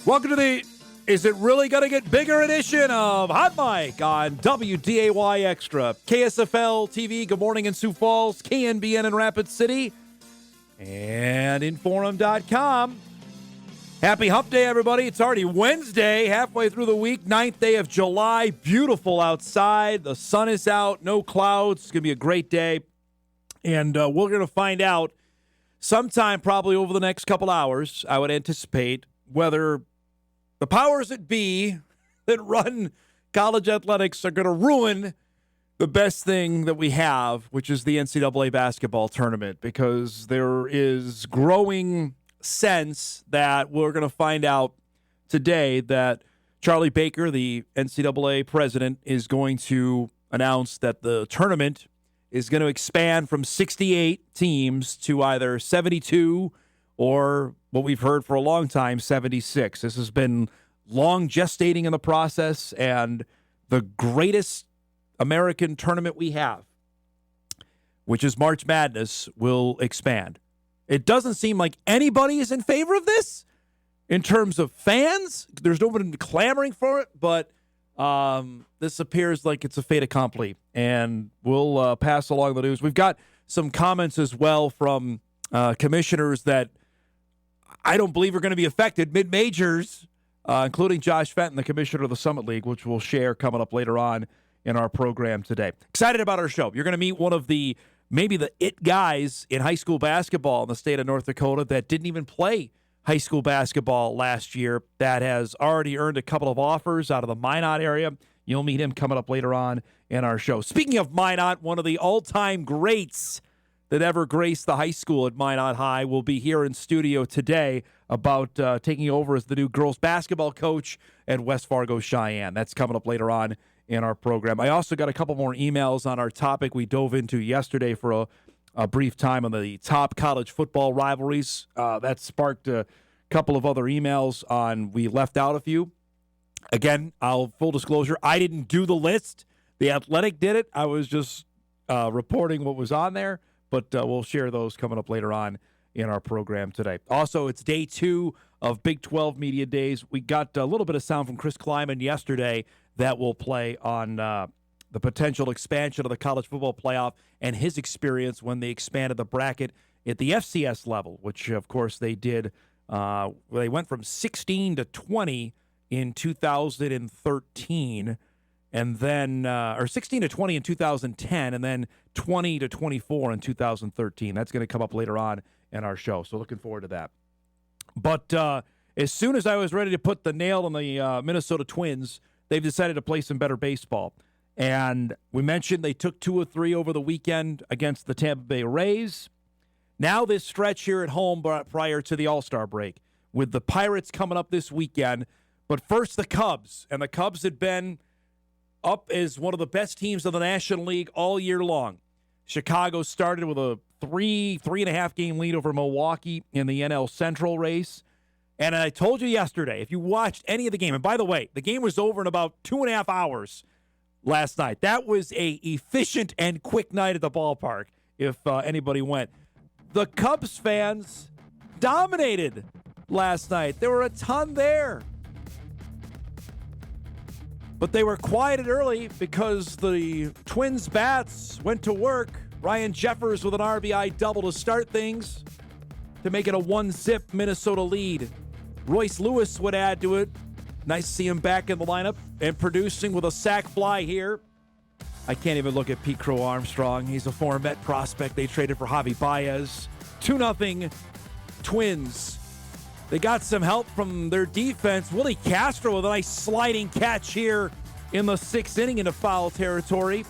Welcome to the Is It Really Gonna Get Bigger edition of Hot Mic on WDAY Extra. KSFL TV, good morning in Sioux Falls, KNBN in Rapid City, and Inforum.com. Happy Hump Day, everybody. It's already Wednesday, halfway through the week, 9th day of July. Beautiful outside. The sun is out, no clouds. It's going to be a great day. And we're going to find out sometime probably over the next couple hours, I would anticipate, whether the powers that be that run college athletics are going to ruin the best thing that we have, which is the NCAA basketball tournament, because there is growing sense that we're going to find out today that Charlie Baker, the NCAA president, is going to announce that the tournament is going to expand from 68 teams to either 72 or what we've heard for a long time, 76. This has been long gestating in the process, and the greatest American tournament we have, which is March Madness, will expand. It doesn't seem like anybody is in favor of this in terms of fans. There's nobody clamoring for it, but this appears like it's a fait accompli, and we'll pass along the news. We've got some comments as well from commissioners that I don't believe are going to be affected, mid-majors, including Josh Fenton, the commissioner of the Summit League, which we'll share coming up later on in our program today. Excited about our show. You're going to meet one of maybe the it guys in high school basketball in the state of North Dakota that didn't even play high school basketball last year, that has already earned a couple of offers out of the Minot area. You'll meet him coming up later on in our show. Speaking of Minot, one of the all-time greats that ever graced the high school at Minot High will be here in studio today about taking over as the new girls basketball coach at West Fargo Cheyenne. That's coming up later on in our program. I also got a couple more emails on our topic we dove into yesterday for a brief time on the top college football rivalries. That sparked a couple of other emails on we left out a few. Again, full disclosure, I didn't do the list. The Athletic did it. I was just reporting what was on there. But we'll share those coming up later on in our program today. Also, it's day 2 of Big 12 Media Days. We got a little bit of sound from Chris Kleiman yesterday that will play on the potential expansion of the college football playoff and his experience when they expanded the bracket at the FCS level, which, of course, they did. They went from 16 to 20 in 2013. And then, or 16 to 20 in 2010, and then 20 to 24 in 2013. That's going to come up later on in our show, so looking forward to that. But as soon as I was ready to put the nail on the Minnesota Twins, they've decided to play some better baseball. And we mentioned they took 2 of 3 over the weekend against the Tampa Bay Rays. Now this stretch here at home prior to the All-Star break, with the Pirates coming up this weekend. But first the Cubs, and the Cubs had been up as one of the best teams of the National League all year long. Chicago started with a 3.5 game lead over Milwaukee in the NL Central race. And I told you yesterday, if you watched any of the game, and by the way, the game was over in about 2.5 hours last night. That was a efficient and quick night at the ballpark, if anybody went. The Cubs fans dominated last night. There were a ton there. But they were quieted early because the Twins' bats went to work. Ryan Jeffers with an RBI double to start things to make it a 1-zip Minnesota lead. Royce Lewis would add to it. Nice to see him back in the lineup and producing with a sac fly here. I can't even look at Pete Crow Armstrong. He's a former Met prospect. They traded for Javi Baez. 2-0 Twins. They got some help from their defense. Willie Castro with a nice sliding catch here in the 6th inning into foul territory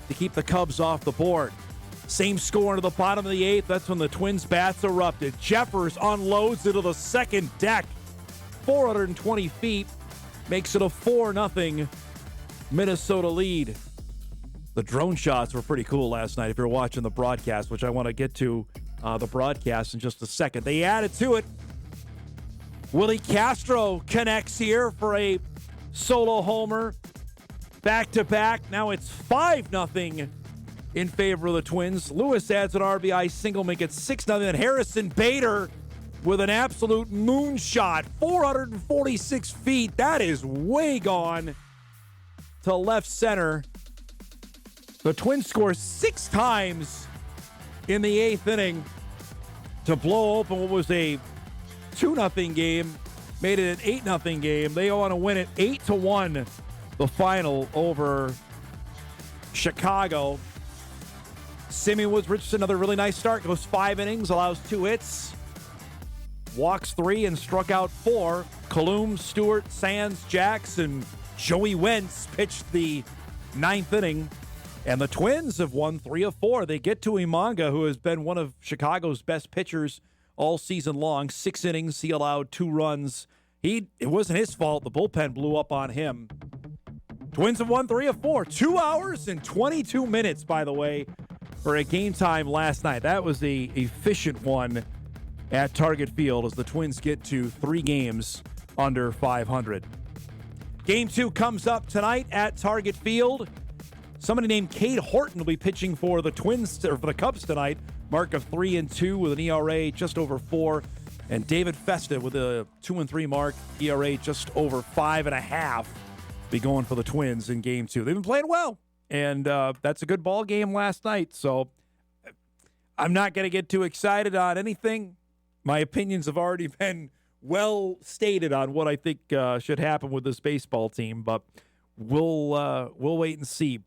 to keep the Cubs off the board. Same score into the bottom of the 8th. That's when the Twins' bats erupted. Jeffers unloads into the second deck. 420 feet. Makes it a 4-0 Minnesota lead. The drone shots were pretty cool last night if you're watching the broadcast, which I want to get to the broadcast in just a second. They added to it. Willie Castro connects here for a solo homer. Back-to-back. Now it's 5-0 in favor of the Twins. Lewis adds an RBI single, make it 6-0. And Harrison Bader with an absolute moonshot, 446 feet. That is way gone to left center. The Twins score 6 times in the 8th inning to blow open what was a 2-0 game, made it an 8-0 game. They want to win it 8-1, the final over Chicago. Simeon Woods Richardson, another really nice start. Goes 5 innings, allows 2 hits, walks 3 and struck out 4. Kalum, Stewart, Sands, Jackson, Joey Wentz pitched the 9th inning. And the Twins have won 3 of 4. They get to Imanga, who has been one of Chicago's best pitchers all season long. 6 innings, he allowed 2 runs. It wasn't his fault. The bullpen blew up on him. Twins have won 3 of 4. 2 hours and 22 minutes, by the way, for a game time last night. That was a efficient one at Target Field as the Twins get to 3 games under 500. Game 2 comes up tonight at Target Field. Somebody named Cade Horton will be pitching for the Twins, or for the Cubs tonight. Mark of 3-2 with an ERA just over 4. And David Festa with a 2-3 mark, ERA just over 5.5. Be going for the Twins in Game 2. They've been playing well, and that's a good ball game last night. So I'm not going to get too excited on anything. My opinions have already been well stated on what I think should happen with this baseball team, but we'll wait and see.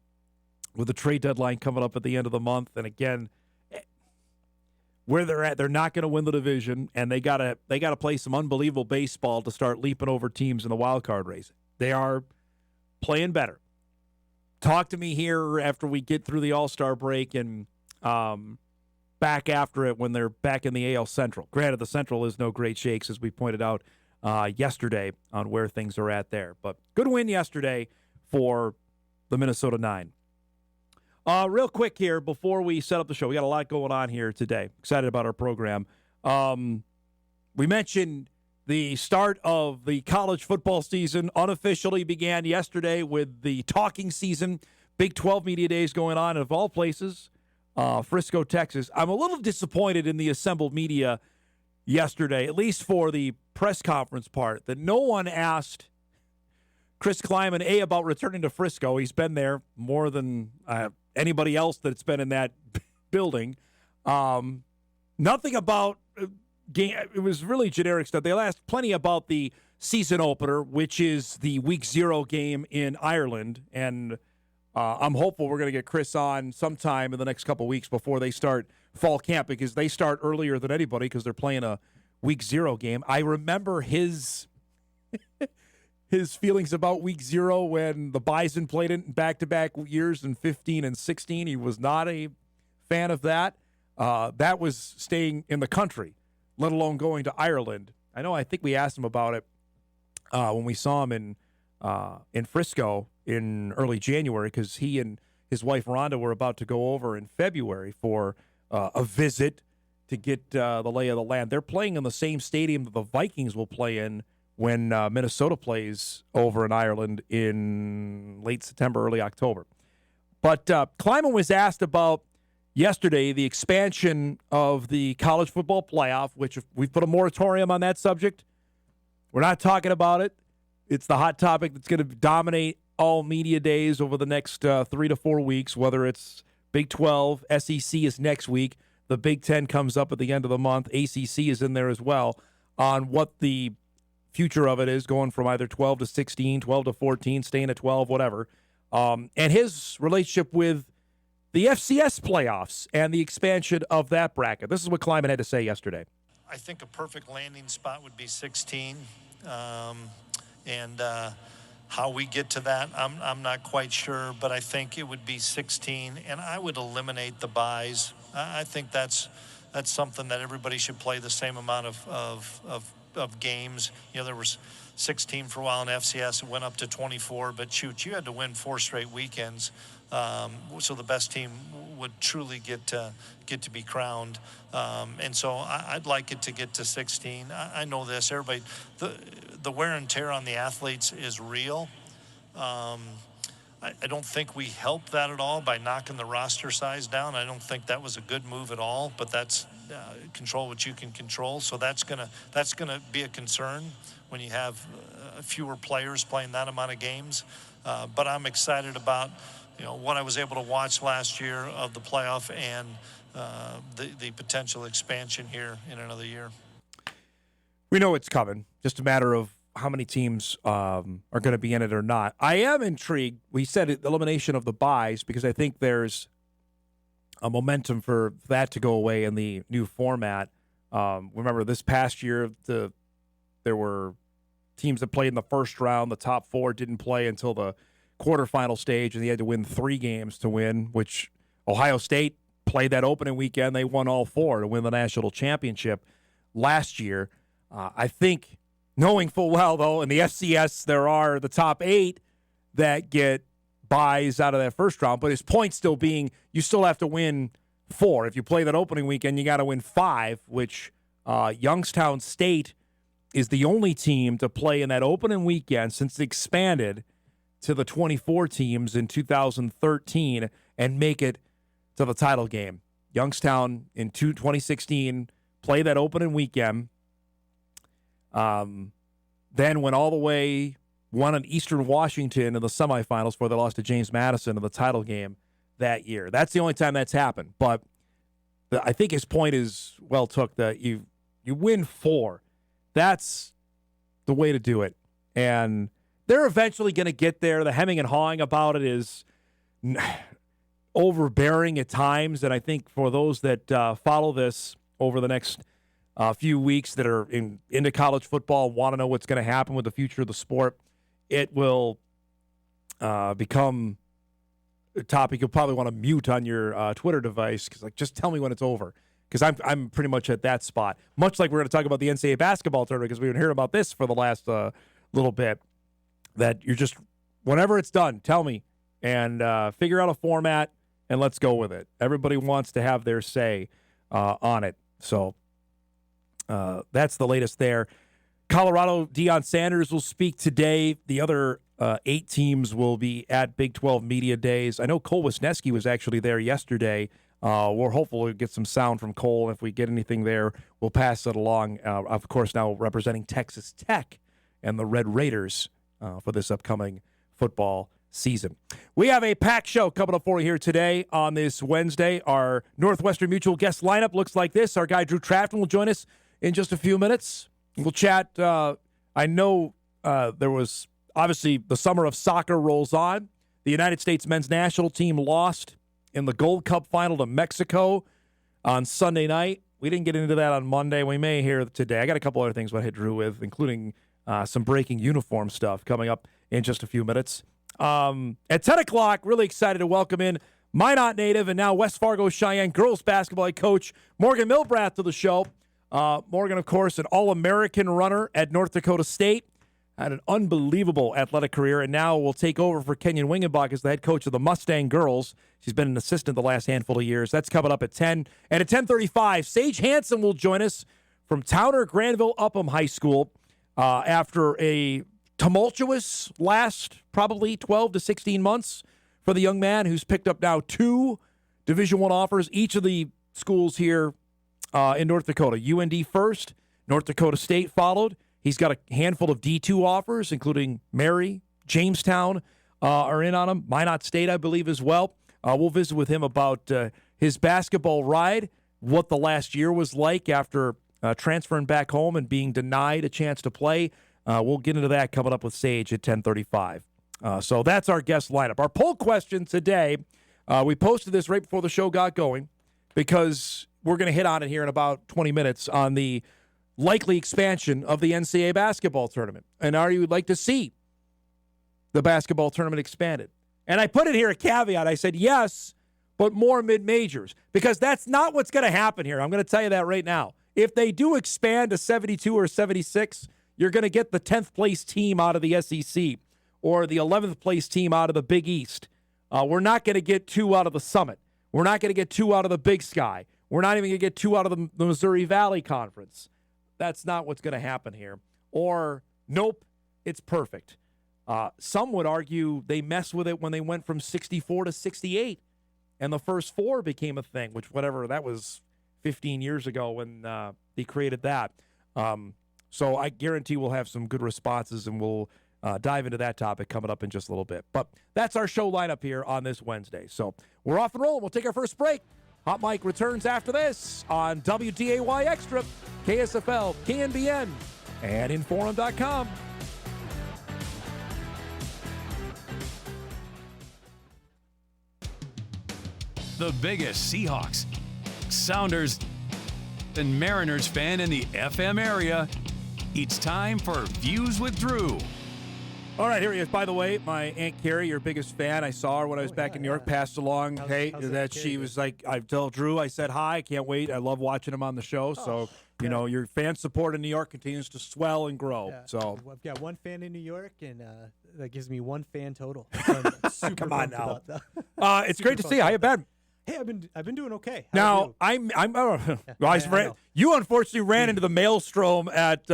With the trade deadline coming up at the end of the month, and again, where they're at, they're not going to win the division, and they gotta play some unbelievable baseball to start leaping over teams in the wild card race. They are playing better. Talk to me here after we get through the All-Star break and back after it when they're back in the AL Central. Granted, the Central is no great shakes, as we pointed out yesterday on where things are at there. But good win yesterday for the Minnesota 9. Real quick here before we set up the show. We got a lot going on here today. Excited about our program. We mentioned the start of the college football season unofficially began yesterday with the talking season. Big 12 media days going on of all places, Frisco, Texas. I'm a little disappointed in the assembled media yesterday, at least for the press conference part, that no one asked Chris Kleiman, about returning to Frisco. He's been there more than anybody else that's been in that building. Nothing about game. It was really generic stuff. They asked plenty about the season opener, which is the Week 0 game in Ireland. And I'm hopeful we're going to get Chris on sometime in the next couple weeks before they start fall camp, because they start earlier than anybody because they're playing a Week 0 game. I remember his feelings about Week 0 when the Bison played it in back-to-back years in 15 and 16. He was not a fan of that. That was staying in the country, let alone going to Ireland. I think we asked him about it when we saw him in Frisco in early January, because he and his wife Rhonda were about to go over in February for a visit to get the lay of the land. They're playing in the same stadium that the Vikings will play in when Minnesota plays over in Ireland in late September, early October. But Kleiman was asked about yesterday the expansion of the college football playoff, which we've put a moratorium on that subject. We're not talking about it. It's the hot topic that's going to dominate all media days over the next 3 to 4 weeks, whether it's Big 12, SEC is next week, the Big 10 comes up at the end of the month, ACC is in there as well, on what the future of it is, going from either 12 to 16, 12 to 14, staying at 12, whatever. And his relationship with the FCS playoffs and the expansion of that bracket. This is what Kleiman had to say yesterday. I think a perfect landing spot would be 16. How we get to that, I'm not quite sure, but I think it would be 16, and I would eliminate the byes. I think that's something that everybody should play the same amount of games. There was 16 for a while in FCS. It went up to 24, but shoot, you had to win 4 straight weekends, so the best team would truly get to be crowned. And so I'd like it to get to 16. I know this. Everybody, the wear and tear on the athletes is real. I don't think we helped that at all by knocking the roster size down. I don't think that was a good move at all, but that's control what you can control. So that's gonna be a concern when you have fewer players playing that amount of games. But I'm excited about what I was able to watch last year of the playoff and the potential expansion here in another year. We know it's coming. Just a matter of how many teams are going to be in it or not. I am intrigued. We said elimination of the byes because I think there's a momentum for that to go away in the new format. Remember, this past year, there were teams that played in the first round. The top four didn't play until the quarterfinal stage, and they had to win 3 games to win, which Ohio State played that opening weekend. They won all 4 to win the national championship last year. I think, knowing full well, though, in the FCS, there are the top 8 that get byes out of that first round, but his point still being you still have to win 4. If you play that opening weekend, you got to win 5, which Youngstown State is the only team to play in that opening weekend since it expanded to the 24 teams in 2013 and make it to the title game. Youngstown in 2016 played that opening weekend, then went all the way, won in Eastern Washington in the semifinals before they lost to James Madison in the title game that year. That's the only time that's happened. But I think his point is well took, that you win 4. That's the way to do it. And they're eventually going to get there. The hemming and hawing about it is overbearing at times. And I think for those that follow this over the next few weeks that are into college football, want to know what's going to happen with the future of the sport, it will become a topic you'll probably want to mute on your Twitter device, because just tell me when it's over. Because I'm pretty much at that spot. Much like we're going to talk about the NCAA basketball tournament, because we've been hearing about this for the last little bit, that you're just, whenever it's done, tell me, and figure out a format, and let's go with it. Everybody wants to have their say on it. So that's the latest there. Colorado, Deion Sanders will speak today. The other 8 teams will be at Big 12 Media Days. I know Cole Wisniewski was actually there yesterday. We're hopeful we'll get some sound from Cole. If we get anything there, we'll pass it along. Of course, now representing Texas Tech and the Red Raiders for this upcoming football season. We have a packed show coming up for you here today on this Wednesday. Our Northwestern Mutual guest lineup looks like this. Our guy Drew Trafton will join us in just a few minutes. We'll chat. I know there was, obviously, the summer of soccer rolls on. The United States men's national team lost in the Gold Cup final to Mexico on Sunday night. We didn't get into that on Monday. We may hear today. I got a couple other things I want to hit Drew with, including some breaking uniform stuff coming up in just a few minutes. At 10 o'clock, really excited to welcome in Minot native and now West Fargo Cheyenne girls basketball head coach Morgan Milbrath to the show. Morgan, of course, an All-American runner at North Dakota State. Had an unbelievable athletic career, and now will take over for Kenyon Wingenbach as the head coach of the Mustang girls. She's been an assistant the last handful of years. That's coming up at 10. And at 10:35, Sage Hanson will join us from Towner Granville Upham High School after a tumultuous last probably 12 to 16 months for the young man who's picked up now 2 Division I offers. Each of the schools here in North Dakota, UND first, North Dakota State followed. He's got a handful of D2 offers, including Mary, Jamestown are in on him. Minot State, I believe, as well. We'll visit with him about his basketball ride, what the last year was like after transferring back home and being denied a chance to play. We'll get into that coming up with Sage at 10:35. So that's our guest lineup. Our poll question today, we posted this right before the show got going because we're going to hit on it here in about 20 minutes on the likely expansion of the NCAA basketball tournament. And are you like to see the basketball tournament expanded? And I put it here a caveat. I said yes, but more mid-majors, because that's not what's going to happen here. I'm going to tell you that right now. If they do expand to 72 or 76, you're going to get the 10th place team out of the SEC or the 11th place team out of the Big East. We're not going to get 2 out of the Summit. We're not going to get 2 out of the Big Sky. We're not even going to get 2 out of the Missouri Valley Conference. That's not what's going to happen here. Or, nope, it's perfect. Some would argue they messed with it when they went from 64 to 68, and the first 4 became a thing, which, whatever, that was 15 years ago when they created that. So I guarantee we'll have some good responses, and we'll dive into that topic coming up in just a little bit. But that's our show lineup here on this Wednesday. So we're off and rolling. We'll take our first break. Hot Mike returns after this on WDAY Extra, KSFL, KNBN, and Inforum.com. The biggest Seahawks, Sounders, and Mariners fan in the FM area. It's time for Views with Drew. All right, here he is. By the way, my Aunt Carrie, your biggest fan. I saw her when I was back in New York, passed along, how's that she was like, I told Drew, I said hi, can't wait. I love watching him on the show. So, you know, your fan support in New York continues to swell and grow. Yeah. So I've got one fan in New York, and that gives me one fan total. Come on now. It's great to see you. How you been? Hey, I've been doing okay. Now, you unfortunately ran into the maelstrom at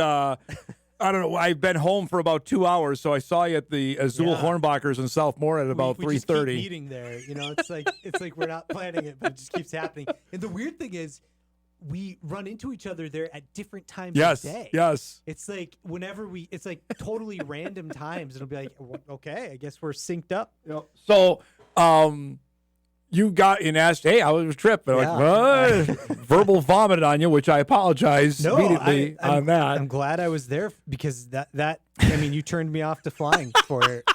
I don't know. I've been home for about 2 hours, so I saw you at the Azul Hornbachers in Southmore at about 3:30. We just keep meeting there. You know, it's like we're not planning it, but it just keeps happening. And the weird thing is, we run into each other there at different times of day. Yes. It's like it's like totally random times. It'll be like, okay, I guess we're synced up. Yep. So, you got and asked, hey, how was your trip? And I'm like, what? Verbal vomited on you, which I apologize immediately on that. I'm glad I was there because that I mean, you turned me off to flying for it.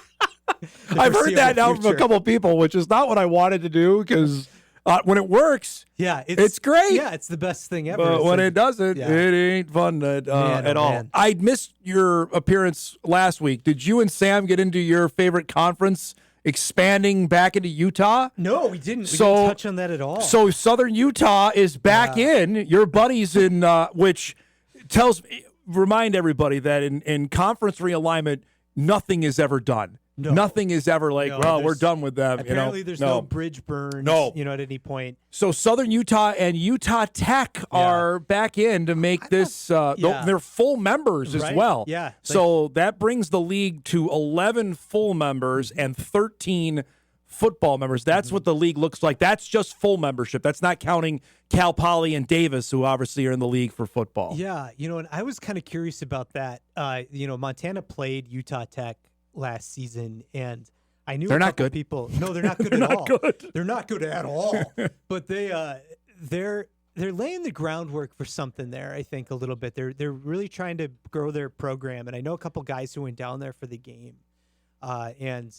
I've heard that now from a couple of people, which is not what I wanted to do because when it works, it's great. Yeah, it's the best thing ever. But when it doesn't, it ain't fun at all. Man. I missed your appearance last week. Did you and Sam get into your favorite conference expanding back into Utah? No, we didn't. We didn't touch on that at all. So Southern Utah is back in. Your buddies in, which remind everybody that in conference realignment, nothing is ever done. No. Nothing is ever like, we're done with them. Apparently, there's no bridge burns. At any point. So Southern Utah and Utah Tech are back in to make this. They're full members as well. Yeah. So that brings the league to 11 full members and 13 football members. That's what the league looks like. That's just full membership. That's not counting Cal Poly and Davis, who obviously are in the league for football. Yeah, and I was kind of curious about that. Montana played Utah Tech last season, and I knew they're not good people. No, they're not good at all. They're not good at all. But they're laying the groundwork for something there. I think a little bit. They're really trying to grow their program, and I know a couple guys who went down there for the game. And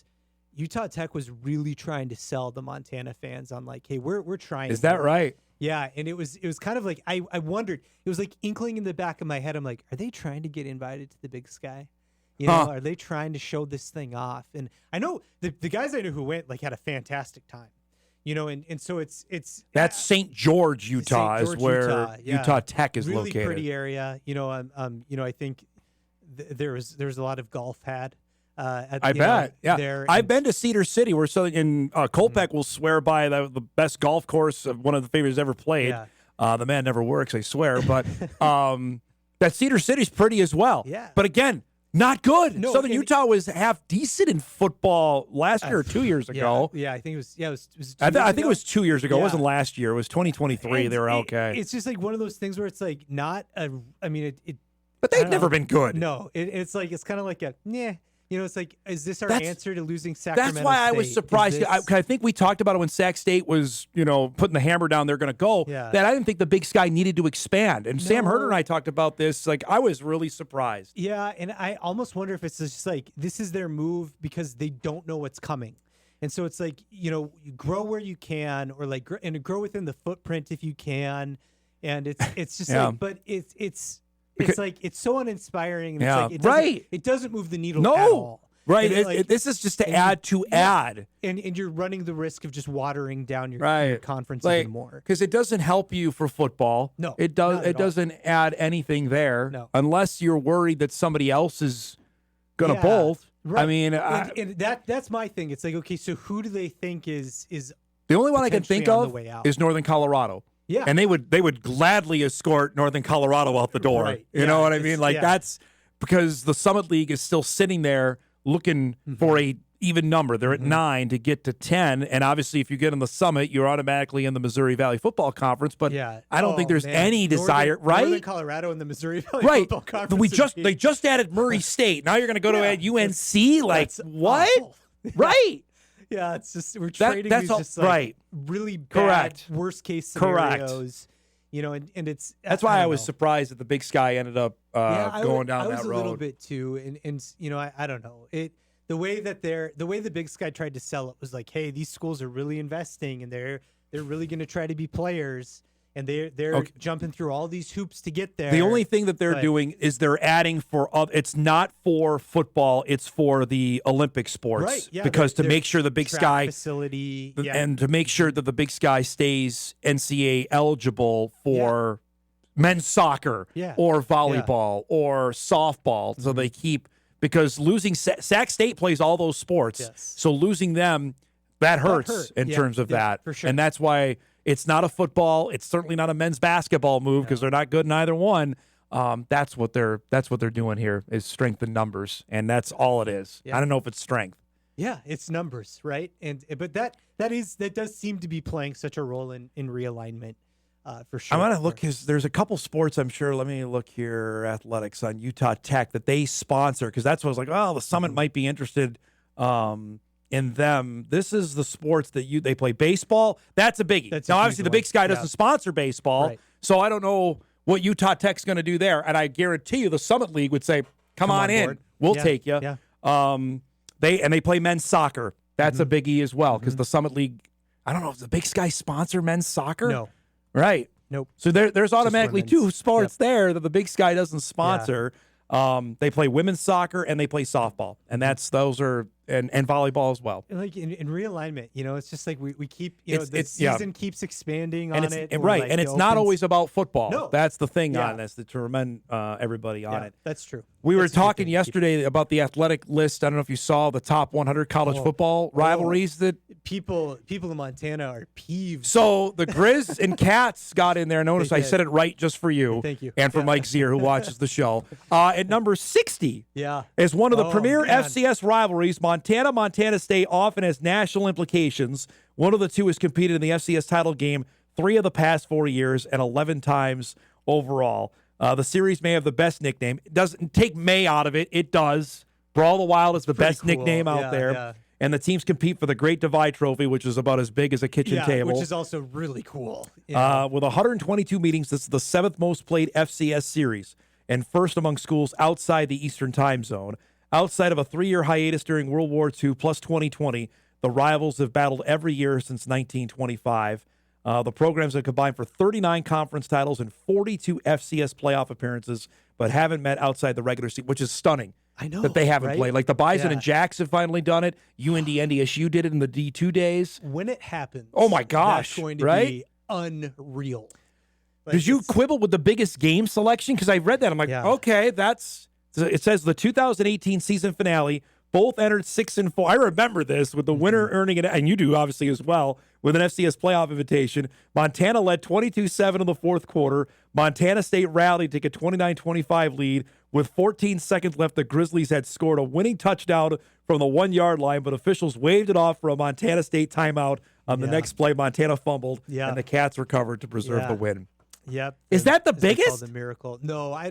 Utah Tech was really trying to sell the Montana fans on like, hey, we're trying. Is that right? Yeah, and it was kind of like I wondered. It was like inkling in the back of my head. I'm like, are they trying to get invited to the Big Sky? Are they trying to show this thing off? And I know the guys I knew who went had a fantastic time, and so it's that's St. George, Utah, is where Utah Tech is really located. Pretty area, I think there's a lot of golf had. I bet. I've been to Cedar City, where Kolpeck will swear by the best golf course of one of the favorites ever played. Yeah. The man never works, I swear, but that Cedar City's pretty as well. Yeah. But again, not good. No, Southern Utah was half decent in football last year or 2 years ago. Yeah, I think it was. Yeah, it was. I think it was 2 years ago. It wasn't last year. It was 2023. They were okay. It's just like one of those things where it's like not a. I mean, it. But they've never been good. No, it's kind of like a it's like, is this our answer to losing Sacramento That's why State? I was surprised. I think we talked about it when Sac State was, putting the hammer down, they're going to go, that I didn't think the Big Sky needed to expand. And Sam Herder and I talked about this. Like, I was really surprised. Yeah, and I almost wonder if it's just like, this is their move because they don't know what's coming. And so it's like, you grow where you can, or like, and grow within the footprint if you can. And it's just like, but it's like, it's so uninspiring. And it's like, it doesn't move the needle at all. Right. This is just to add. And you're running the risk of just watering down your conference even more. Because it doesn't help you for football. No. It doesn't add anything there. No. Unless you're worried that somebody else is going to bolt. Right. I mean, and that's my thing. It's like, okay, so who do they think is the only one I can think of is Northern Colorado. Yeah. And they would gladly escort Northern Colorado out the door. Right. You know what I mean? Like that's because the Summit League is still sitting there looking for a even number. They're at 9 to get to 10. And obviously, if you get in the Summit, you're automatically in the Missouri Valley Football Conference. But I don't think there's any desire, right? Northern Colorado and the Missouri Valley Football Conference. They just added Murray State. Now you're going to go to UNC? Like, what? Awful. Right. Yeah, it's just we're trading these just really bad worst case scenarios. And it's that's why I was surprised that the Big Sky ended up going down that road. I was a little bit too, and I don't know the way the Big Sky tried to sell it was like, hey, these schools are really investing and they're really going to try to be players. And they're jumping through all these hoops to get there. The only thing that they're doing is they're adding it's not for football, it's for the Olympic sports. Right, yeah. Because to make sure the Big Sky facility and to make sure that the Big Sky stays NCAA eligible for men's soccer or volleyball or softball. So they keep, because losing Sac State plays all those sports. Yes. So losing them, that hurts in terms of that. For sure. And that's why it's not a football. It's certainly not a men's basketball move because they're not good in either one. That's what they're doing here is strength in numbers, and that's all it is. I don't know if it's strength. Yeah, it's numbers, right? But that does seem to be playing such a role in realignment, for sure. I'm gonna look because there's a couple sports I'm sure. Let me look here. Athletics on Utah Tech that they sponsor because that's what I was like. Oh, the Summit might be interested. In them, this is the sports that they play. Baseball, that's a biggie. Now, obviously, the Big Sky doesn't sponsor baseball, so I don't know what Utah Tech's going to do there. And I guarantee you, the Summit League would say, "Come on in, we'll take you." Yeah. They play men's soccer. That's a biggie as well because the Summit League. I don't know if the Big Sky sponsor men's soccer. No, right? Nope. So there's automatically two sports there that the Big Sky doesn't sponsor. They play women's soccer and they play softball, and those are. And volleyball as well. Like in realignment, it's just like we keep, the season keeps expanding on it. And it's not always about football. No. That's the thing on this, to remind everybody on it. That's true. We were talking yesterday about the athletic list. I don't know if you saw the top 100 college football rivalries that people in Montana are peeved. So the Grizz and Cats got in there. Notice I said it right just for you. Thank you. And for Mike Zier, who watches the show. At number 60 is one of the premier FCS rivalries. Montana State often has national implications. One of the two has competed in the FCS title game 3 of the past 4 years and 11 times overall. The series may have the best nickname. It doesn't take May out of it. It does. Brawl the Wild is the best nickname out there. Yeah. And the teams compete for the Great Divide Trophy, which is about as big as a kitchen table. Which is also really cool. With 122 meetings, this is the 7th most played FCS series and first among schools outside the Eastern time zone. Outside of a 3-year hiatus during World War II plus 2020, the rivals have battled every year since 1925. The programs have combined for 39 conference titles and 42 FCS playoff appearances, but haven't met outside the regular season, which is stunning. I know that they haven't played. Like the Bison and Jacks have finally done it. UND NDSU did it in the D2 days. When it happens, oh my gosh, that's going to be unreal. Did you quibble with the biggest game selection? Because I read that. I'm like, okay, that's. It says the 2018 season finale. Both entered 6-4. I remember this with the winner earning it, and you do obviously as well, with an FCS playoff invitation. Montana led 22-7 in the fourth quarter. Montana State rallied to get a 29-25 lead. With 14 seconds left, the Grizzlies had scored a winning touchdown from the 1-yard line, but officials waved it off for a Montana State timeout. On the next play, Montana fumbled, and the Cats recovered to preserve the win. Yep. Is that the biggest? Called a miracle. No, I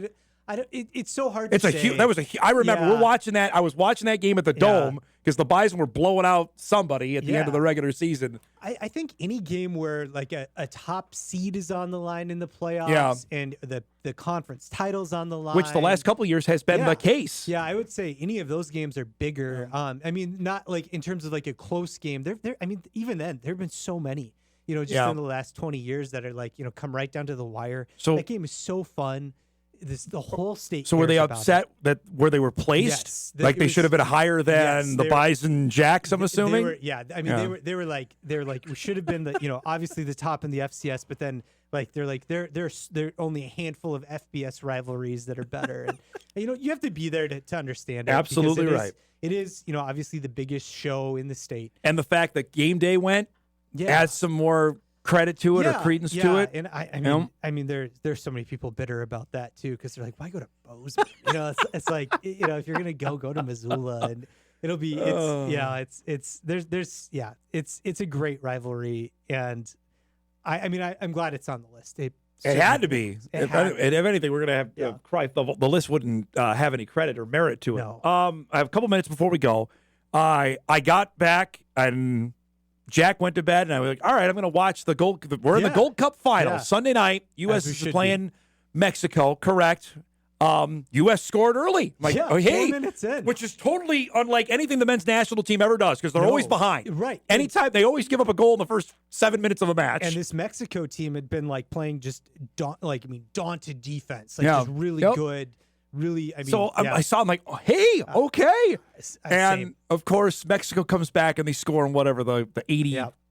don't, it's so hard to say. I remember we're watching that. I was watching that game at the Dome because the Bison were blowing out somebody at the end of the regular season. I think any game where like a top seed is on the line in the playoffs and the conference title's on the line. Which the last couple of years has been the case. Yeah, I would say any of those games are bigger. I mean, not like in terms of like a close game. I mean, even then, there have been so many, just in the last 20 years that are like, come right down to the wire. So that game is so fun. The whole state. So were they upset that where they were placed? Yes, they should have been higher than the Bison Jacks. I'm assuming. They were like we should have been obviously the top in the FCS, but then they're only a handful of FBS rivalries that are better, and you have to be there to understand it. Absolutely right. It is obviously the biggest show in the state, and the fact that game day went adds some more credit to it or credence to it. And I mean there's so many people bitter about that too because they're like, why go to Bozeman? It's like if you're gonna go to Missoula, and It'll be it's a great rivalry, and I'm glad it's on the list. It had to be. If anything, we're gonna have the list wouldn't have any credit or merit to it. No. I have a couple minutes before we go. I got back and Jack went to bed, and I was like, all right, I'm gonna watch the Gold. We're in the Gold Cup final Sunday night. U.S. is playing Mexico. Correct. U.S. scored early. Like, 4 minutes in. Which is totally unlike anything the men's national team ever does because they're always behind. Right. Anytime they always give up a goal in the first 7 minutes of a match. And this Mexico team had been like playing just daunted defense, just really good. Really, I saw him like, oh, hey, okay. Same. Of course, Mexico comes back and they score in whatever the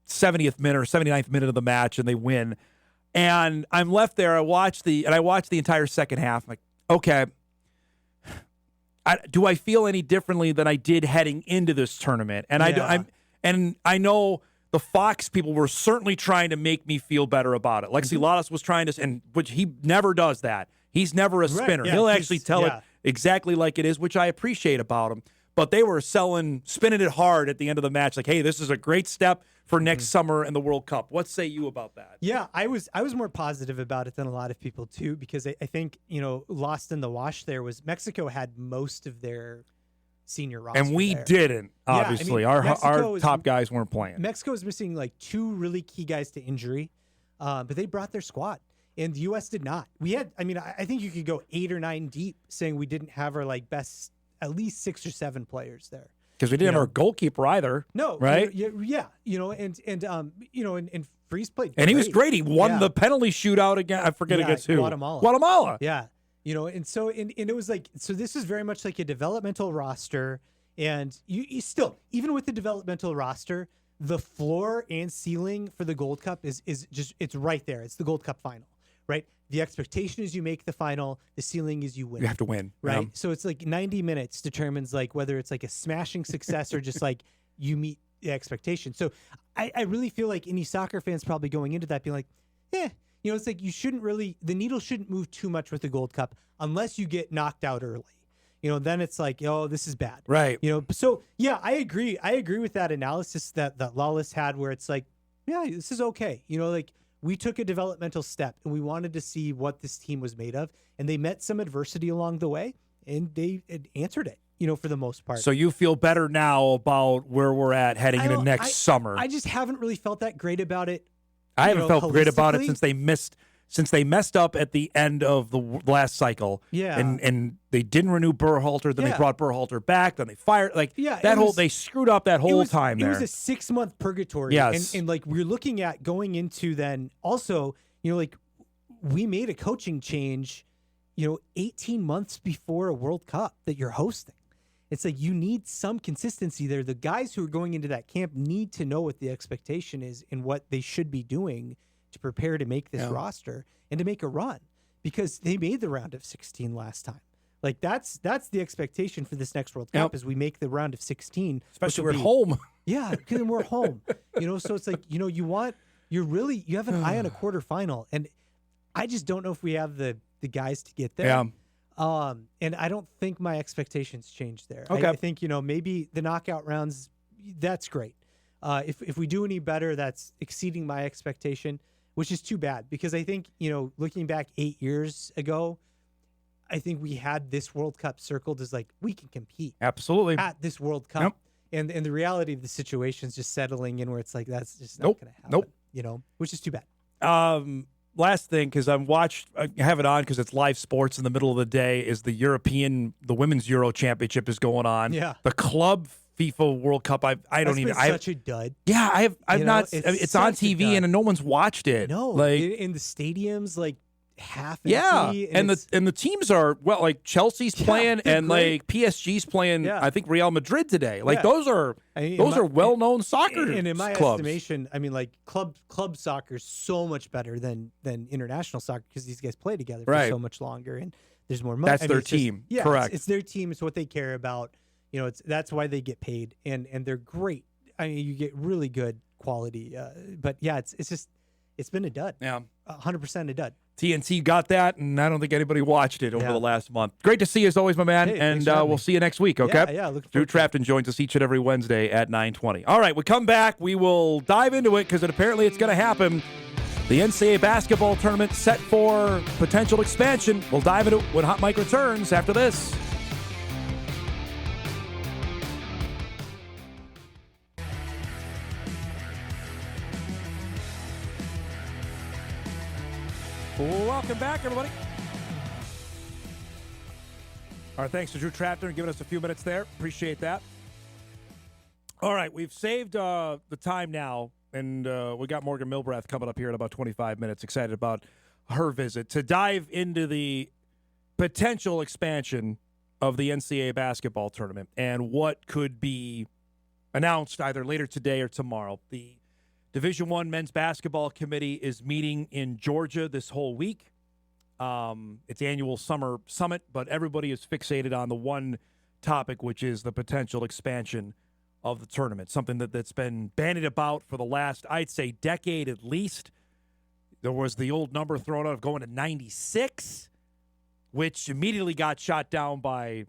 70th minute or 79th minute of the match and they win. And I'm left there. I watched the entire second half. I'm like, okay, do I feel any differently than I did heading into this tournament? And I know the Fox people were certainly trying to make me feel better about it. Lexi Lalas was trying to, and which he never does that. He's never a spinner. Right, He'll actually tell it exactly like it is, which I appreciate about him. But they were spinning it hard at the end of the match. Like, hey, this is a great step for next summer in the World Cup. What say you about that? Yeah, I was more positive about it than a lot of people too, because I think, lost in the wash there was Mexico had most of their senior roster. And we didn't, obviously. Our top guys weren't playing. Mexico was missing like 2 really key guys to injury, but they brought their squad. And the U.S. did not. We had, I think you could go 8 or 9 deep saying we didn't have our like best, at least 6 or 7 players there. Because we didn't have our goalkeeper either. No, right? And Freeze played, and he was great. He won the penalty shootout again. I forget against who. Guatemala. Yeah, and so and it was like, so this is very much like a developmental roster, and you still, even with the developmental roster, the floor and ceiling for the Gold Cup is just, it's right there. It's the Gold Cup final. Right? The expectation is you make the final. The ceiling is you win. You have to win. Right? Yeah. So it's like 90 minutes determines like whether it's like a smashing success or just like you meet the expectation. So I really feel like any soccer fans probably going into that being like, it's like the needle shouldn't move too much with the Gold Cup unless you get knocked out early. Then it's like, oh, this is bad. Right. So yeah, I agree. I agree with that analysis that Lawless had where it's like, yeah, this is okay. We took a developmental step and we wanted to see what this team was made of. And they met some adversity along the way and they answered it, for the most part. So you feel better now about where we're at heading into next summer. I just haven't really felt that great about it. I haven't felt great about it since they messed up at the end of the last cycle. Yeah. And they didn't renew Berhalter, then they brought Berhalter back, then they fired. They screwed up that whole time there. It was a 6-month purgatory. Yes. And like we're looking at going into then also, we made a coaching change, 18 months before a World Cup that you're hosting. It's like you need some consistency there. The guys who are going into that camp need to know what the expectation is and what they should be doing to prepare to make this roster and to make a run, because they made the round of 16 last time. Like that's the expectation for this next World Cup is we make the round of 16, especially we're at home. Yeah, because we're home. So it's like you have an eye on a quarterfinal, and I just don't know if we have the guys to get there. Yeah. And I don't think my expectations changed there. Okay. I think maybe the knockout rounds, that's great. If we do any better, that's exceeding my expectation, which is too bad because I think, looking back 8 years ago, I think we had this World Cup circled as like, we can compete. Absolutely. At this World Cup. Yep. And the reality of the situation is just settling in where it's like, that's just not going to happen. Which is too bad. Last thing, because I have it on because it's live sports in the middle of the day, is the Women's Euro Championship is going on. Yeah. The club FIFA World Cup. Such a dud. Yeah, I've not. It's on TV and no one's watched it. No, in the stadiums, like half empty. Yeah, and the teams are like Chelsea's playing and great. Like PSG's playing. Yeah. I think Real Madrid today. Like those are well-known soccer. And in my clubs. estimation, like club soccer is so much better than international soccer because these guys play together for so much longer and there's more money. That's their team. Correct. It's their team. It's what they care about. That's why they get paid, and they're great. You get really good quality. But yeah, it's been a dud. Yeah, 100% a dud. TNT got that, and I don't think anybody watched it over the last month. Great to see you as always, my man, and we'll see you next week, okay? Yeah, looking Drew forward to Trafton joins us each and every Wednesday at 9:20. All right, we come back. We will dive into it because apparently it's going to happen. The NCAA basketball tournament set for potential expansion. We'll dive into it when Hot Mike returns after this. Welcome back, everybody. All right, thanks to Drew Trafton giving us a few minutes there. Appreciate that. All right, we've saved the time now, and we got Morgan Milbrath coming up here in about 25 minutes. Excited about her visit to dive into the potential expansion of the NCAA basketball tournament and what could be announced either later today or tomorrow. The Division I Men's Basketball Committee is meeting in Georgia this whole week. It's annual summer summit, but everybody is fixated on the one topic, which is the potential expansion of the tournament, something that's been bandied about for the last, I'd say, decade at least. There was the old number thrown out of going to 96, which immediately got shot down by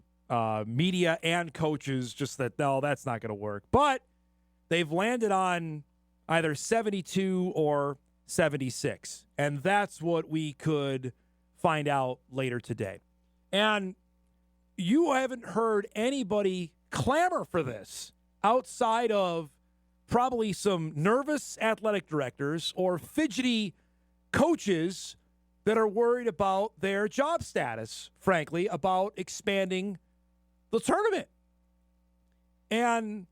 media and coaches, just that, no, that's not going to work. But they've landed on either 72 or 76. And that's what we could find out later today. And you haven't heard anybody clamor for this outside of probably some nervous athletic directors or fidgety coaches that are worried about their job status, frankly, about expanding the tournament. And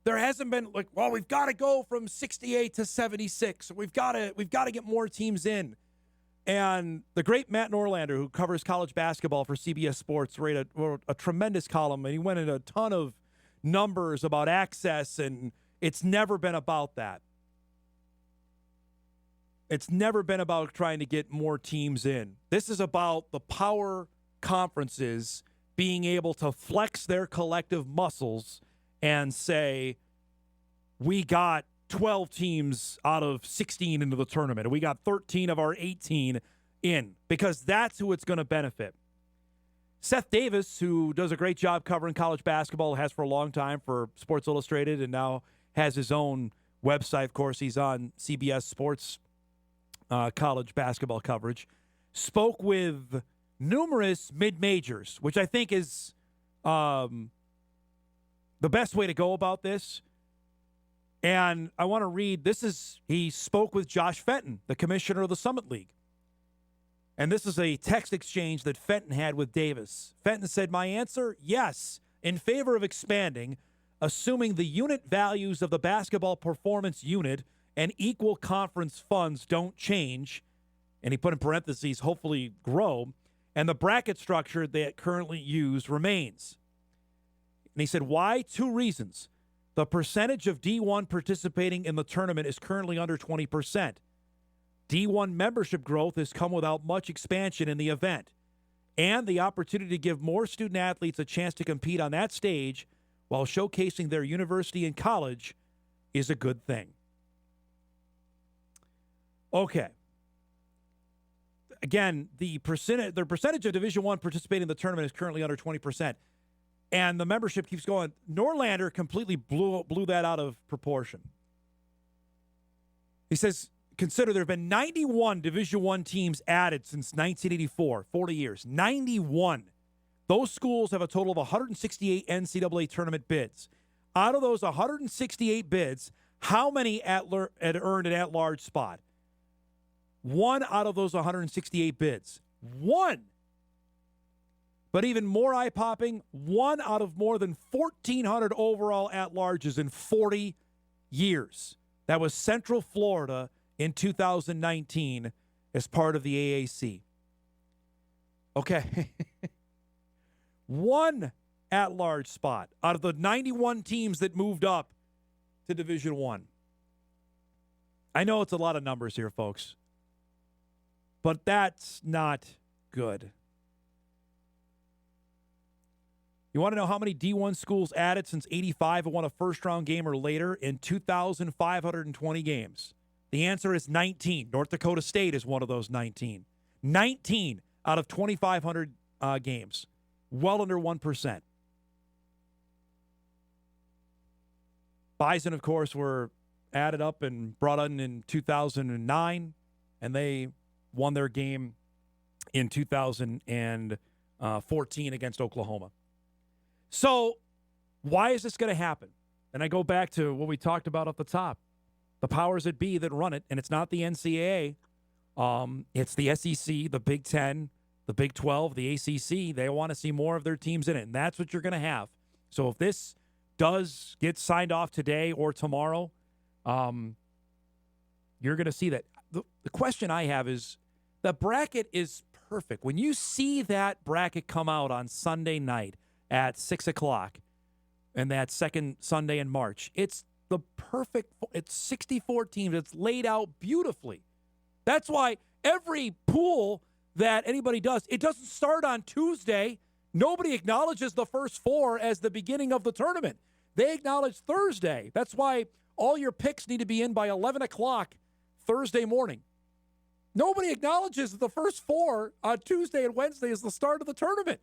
there hasn't been like, well, we've got to go from 68 to 76. We've got to get more teams in. And the great Matt Norlander, who covers college basketball for CBS Sports, wrote a tremendous column, and he went into a ton of numbers about access, and it's never been about that. It's never been about trying to get more teams in. This is about the power conferences being able to flex their collective muscles and say, we got 12 teams out of 16 into the tournament, and we got 13 of our 18 in, because that's who it's going to benefit. Seth Davis, who does a great job covering college basketball, has for a long time for Sports Illustrated, and now has his own website. Of course, he's on CBS Sports college basketball coverage, spoke with numerous mid-majors, which I think is the best way to go about this. And I want to read, he spoke with Josh Fenton, the commissioner of the Summit League. And this is a text exchange that Fenton had with Davis. Fenton said, my answer, yes, in favor of expanding, assuming the unit values of the basketball performance unit and equal conference funds don't change, and he put in parentheses, hopefully grow, and the bracket structure that currently used remains. And he said, why? 2 reasons. The percentage of D1 participating in the tournament is currently under 20%. D1 membership growth has come without much expansion in the event, and the opportunity to give more student athletes a chance to compete on that stage while showcasing their university and college is a good thing. Okay. Again, the percentage of Division I participating in the tournament is currently under 20%. And the membership keeps going. Norlander completely blew that out of proportion. He says, consider there have been 91 Division I teams added since 1984, 40 years. 91. Those schools have a total of 168 NCAA tournament bids. Out of those 168 bids, how many had earned an at-large spot? 1 out of those 168 bids. 1. But even more eye-popping, 1 out of more than 1,400 overall at-larges in 40 years. That was Central Florida in 2019 as part of the AAC. Okay. 1 at-large spot out of the 91 teams that moved up to Division I. I know it's a lot of numbers here, folks, but that's not good. You want to know how many D1 schools added since 85 and won a first-round game or later? In 2,520 games. The answer is 19. North Dakota State is one of those 19. 19 out of 2,500 games. Well under 1%. Bison, of course, were added up and brought in 2009, and they won their game in 2014 against Oklahoma. So why is this going to happen? And I go back to what we talked about at the top. The powers that be that run it, and it's not the NCAA. It's the SEC, the Big Ten, the Big 12, the ACC. They want to see more of their teams in it, and that's what you're going to have. So if this does get signed off today or tomorrow, you're going to see that. The question I have is, the bracket is perfect. When you see that bracket come out on Sunday night at 6 o'clock, and that second Sunday in March, it's the perfect, it's 64 teams. It's laid out beautifully. That's why every pool that anybody does, it doesn't start on Tuesday. Nobody acknowledges the first four as the beginning of the tournament. They acknowledge Thursday. That's why all your picks need to be in by 11 o'clock Thursday morning. Nobody acknowledges that the first four on Tuesday and Wednesday is the start of the tournament.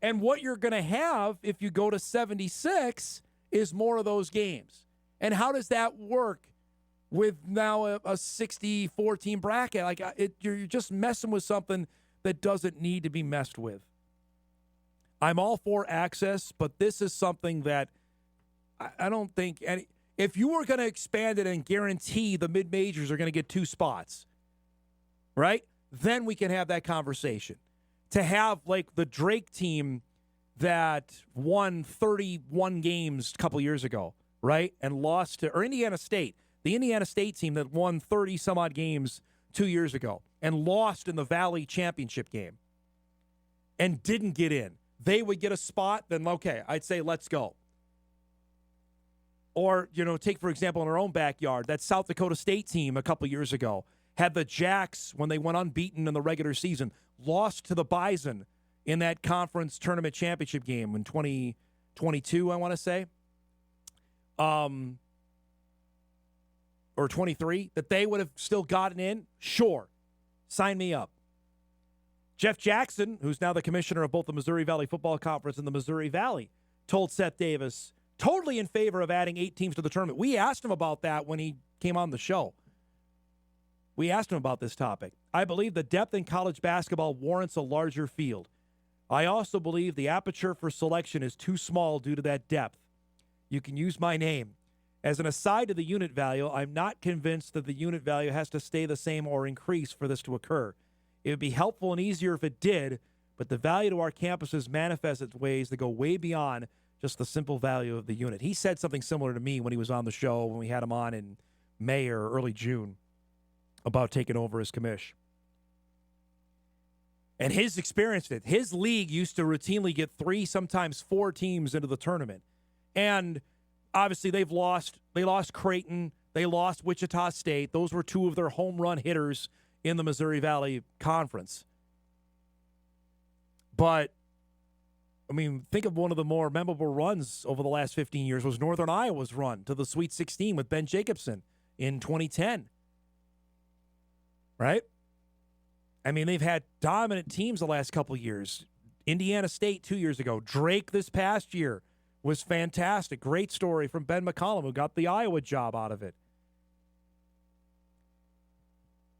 And what you're going to have if you go to 76 is more of those games. And how does that work with now a 64-team bracket? Like you're just messing with something that doesn't need to be messed with. I'm all for access, but this is something that I don't think any. If you were going to expand it and guarantee the mid-majors are going to get 2 spots, right? Then we can have that conversation. To have like the Drake team that won 31 games a couple years ago, right? And lost to, or Indiana State, the Indiana State team that won 30 some odd games 2 years ago and lost in the Valley Championship game and didn't get in. They would get a spot, then okay, I'd say let's go. Or, take, for example, in our own backyard, that South Dakota State team a couple years ago had the Jacks, when they went unbeaten in the regular season, lost to the Bison in that conference tournament championship game in 2022, I want to say. Or 23, that they would have still gotten in. Sure. Sign me up. Jeff Jackson, who's now the commissioner of both the Missouri Valley Football Conference and the Missouri Valley, told Seth Davis, totally in favor of adding 8 teams to the tournament. We asked him about that when he came on the show. We asked him about this topic. I believe the depth in college basketball warrants a larger field. I also believe the aperture for selection is too small due to that depth. You can use my name. As an aside to the unit value, I'm not convinced that the unit value has to stay the same or increase for this to occur. It would be helpful and easier if it did, but the value to our campuses manifests its ways that go way beyond just the simple value of the unit. He said something similar to me when he was on the show, when we had him on in May or early June, about taking over as commish. And his experience with it, his league used to routinely get 3, sometimes 4 teams into the tournament. And obviously they lost Creighton, they lost Wichita State. Those were 2 of their home run hitters in the Missouri Valley Conference. But I mean, think of one of the more memorable runs over the last 15 years was Northern Iowa's run to the Sweet 16 with Ben Jacobson in 2010. Right? I mean, they've had dominant teams the last couple of years. Indiana State 2 years ago. Drake this past year was fantastic. Great story from Ben McCollum, who got the Iowa job out of it.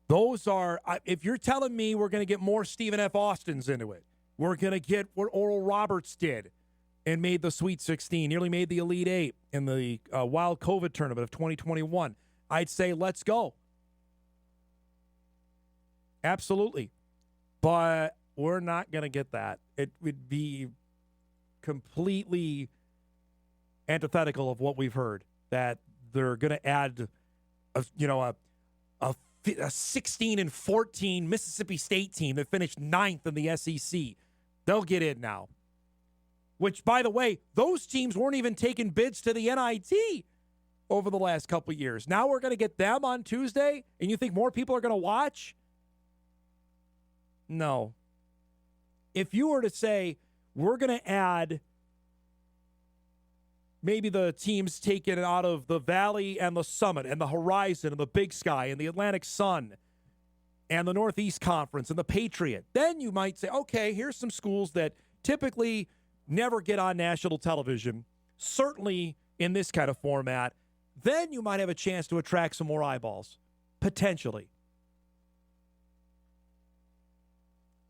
Those are, if you're telling me we're going to get more Stephen F. Austins into it, we're going to get what Oral Roberts did and made the Sweet 16, nearly made the Elite 8 in the Wild COVID tournament of 2021, I'd say let's go. Absolutely. But we're not going to get that. It would be completely antithetical of what we've heard, that they're going to add a 16 and 14 Mississippi State team that finished 9th in the SEC. They'll get in now. Which, by the way, those teams weren't even taking bids to the NIT over the last couple of years. Now we're going to get them on Tuesday, and you think more people are going to watch? No. If you were to say, we're going to add maybe the teams taken out of the Valley and the Summit and the Horizon and the Big Sky and the Atlantic Sun and the Northeast Conference and the Patriot. Then you might say, okay, here's some schools that typically never get on national television, certainly in this kind of format. Then you might have a chance to attract some more eyeballs, potentially.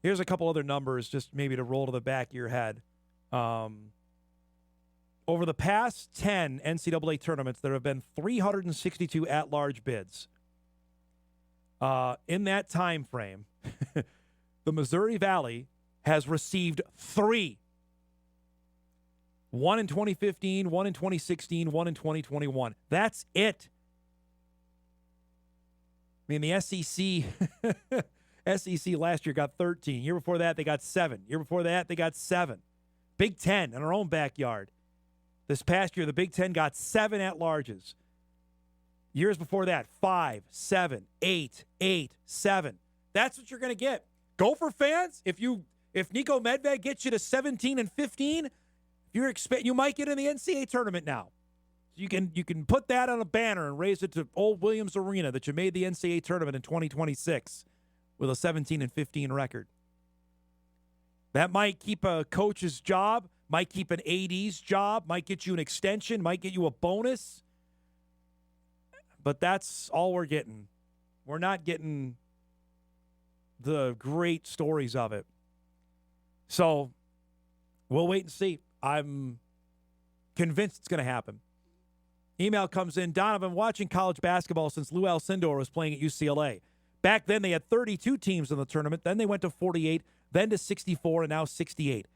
Here's a couple other numbers just maybe to roll to the back of your head. Over the past 10 NCAA tournaments, there have been 362 at-large bids. In that time frame, the Missouri Valley has received 3. 1 in 2015, 1 in 2016, 1 in 2021. That's it. I mean, the SEC last year got 13. Year before that, they got 7. Year before that, they got 7. Big Ten in our own backyard. This past year, the Big Ten got 7 at-larges. Years before that, 5, 7, 8, 7. That's what you're going to get. Gopher fans, if Nico Medved gets you to 17 and 15, you might get in the NCAA tournament now. You can put that on a banner and raise it to Old Williams Arena that you made the NCAA tournament in 2026 with a 17 and 15 record. That might keep a coach's job, might keep an AD's job, might get you an extension, might get you a bonus. But that's all we're getting. We're not getting the great stories of it. So we'll wait and see. I'm convinced it's going to happen. Email comes in. Don, I've been watching college basketball since Lou Alcindor was playing at UCLA. Back then, they had 32 teams in the tournament. Then they went to 48, then to 64, and now 68.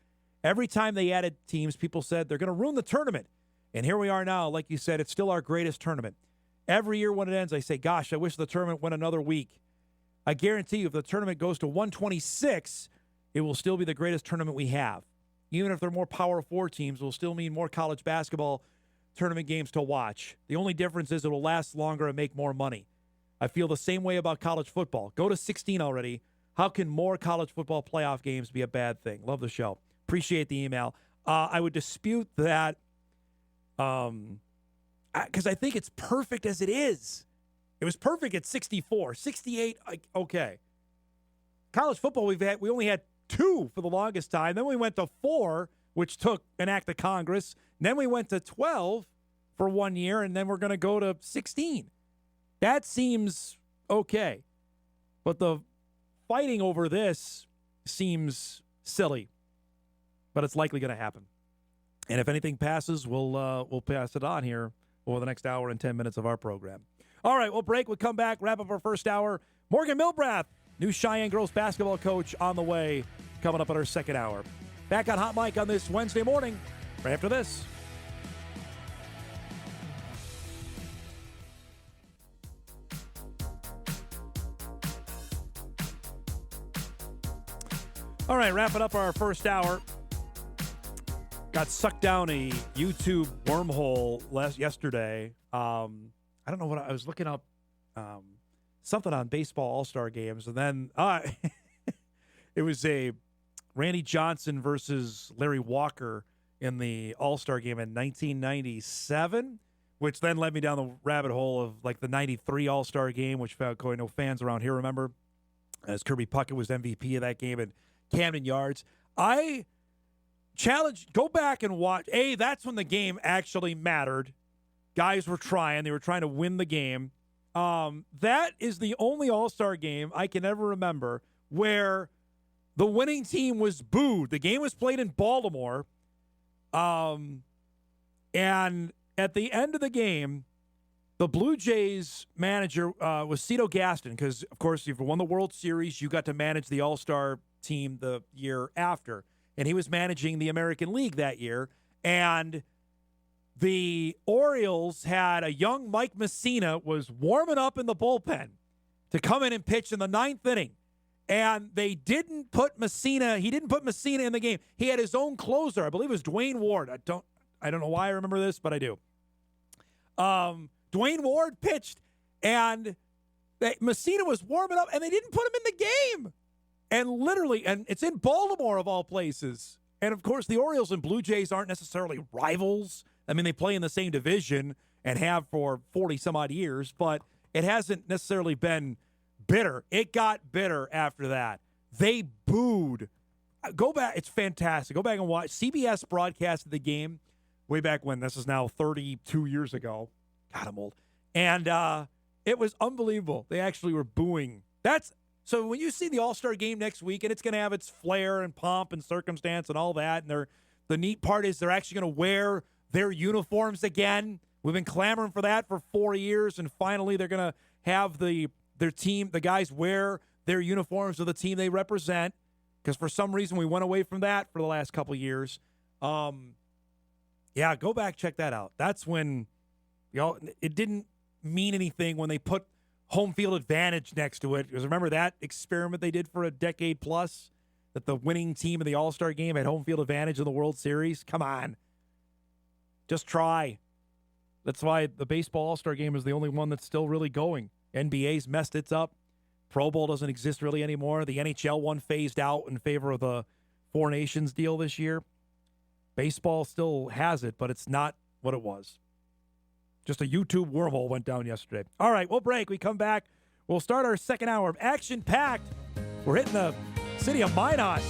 Every time they added teams, people said they're going to ruin the tournament. And here we are now. Like you said, it's still our greatest tournament. Every year when it ends, I say, gosh, I wish the tournament went another week. I guarantee you, if the tournament goes to 126, it will still be the greatest tournament we have. Even if there are more Power 4 teams, it will still mean more college basketball tournament games to watch. The only difference is it will last longer and make more money. I feel the same way about college football. Go to 16 already. How can more college football playoff games be a bad thing? Love the show. Appreciate the email. I would dispute that because I think it's perfect as it is. It was perfect at 64. 68, okay. College football, we only had 2 for the longest time. Then we went to 4, which took an act of Congress. Then we went to 12 for 1 year, and then we're going to go to 16. That seems okay. But the fighting over this seems silly. But it's likely going to happen. And if anything passes, we'll pass it on here over the next hour and 10 minutes of our program. All right, we'll break. We'll come back, wrap up our first hour. Morgan Milbrath, new Cheyenne girls basketball coach, on the way, coming up in our second hour. Back on Hot Mic on this Wednesday morning, right after this. All right, wrapping up our first hour. Got sucked down a YouTube wormhole yesterday. I don't know what I was looking up. Something on baseball all-star games, and then it was a Randy Johnson versus Larry Walker in the all-star game in 1997, which then led me down the rabbit hole of like the 93 all-star game, which I know fans around here remember, as Kirby Puckett was MVP of that game at Camden Yards. I challenge, go back and watch. That's when the game actually mattered. Guys were trying. They were trying to win the game. That is the only all-star game I can ever remember where the winning team was booed. The game was played in Baltimore. And at the end of the game, the Blue Jays manager was Cito Gaston because, of course, if you won the World Series, you got to manage the all-star team the year after. And he was managing the American League that year. And the Orioles had a young Mike Messina was warming up in the bullpen to come in and pitch in the 9th inning. And they didn't put Messina, he didn't put Messina in the game. He had his own closer. I believe it was Dwayne Ward. I don't know why I remember this, but I do. Dwayne Ward pitched, and Messina was warming up, and they didn't put him in the game. And literally, and it's in Baltimore of all places. And, of course, the Orioles and Blue Jays aren't necessarily rivals. I mean, they play in the same division and have for 40 some odd years, but it hasn't necessarily been bitter. It got bitter after that. They booed. Go back. It's fantastic. Go back and watch. CBS broadcasted the game way back when. This is now 32 years ago. God, I'm old. And it was unbelievable. They actually were booing. So when you see the All-Star game next week, and it's going to have its flair and pomp and circumstance and all that, and the neat part is they're actually going to wear their uniforms again. We've been clamoring for that for 4 years, and finally they're going to have their team, the guys wear their uniforms of the team they represent, because for some reason we went away from that for the last couple of years. Yeah, go back, check that out. That's when it didn't mean anything when they put home field advantage next to it. Because remember that experiment they did for a decade plus, that the winning team in the All-Star game had home field advantage in the World Series? Come on. Just try. That's why the baseball All-Star game is the only one that's still really going. NBA's messed it up. Pro Bowl doesn't exist really anymore. The NHL one phased out in favor of the Four Nations deal this year. Baseball still has it, but it's not what it was. Just a YouTube wormhole went down yesterday. All right, we'll break. We come back. We'll start our second hour of action-packed. We're hitting the city of Minot.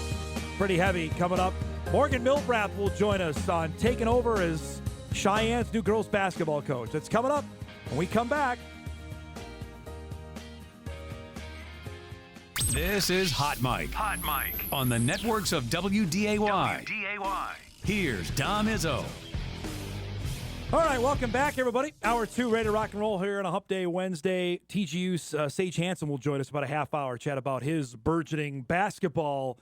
Pretty heavy coming up. Morgan Milbrath will join us on taking over as Cheyenne's new girls basketball coach. That's coming up when we come back. This is Hot Mike. Hot Mike. On the networks of WDAY. Here's Dom Izzo. All right, welcome back, everybody. Hour 2, ready to rock and roll here on a Hump Day Wednesday. TGU's Sage Hanson will join us about a half hour, chat about his burgeoning basketball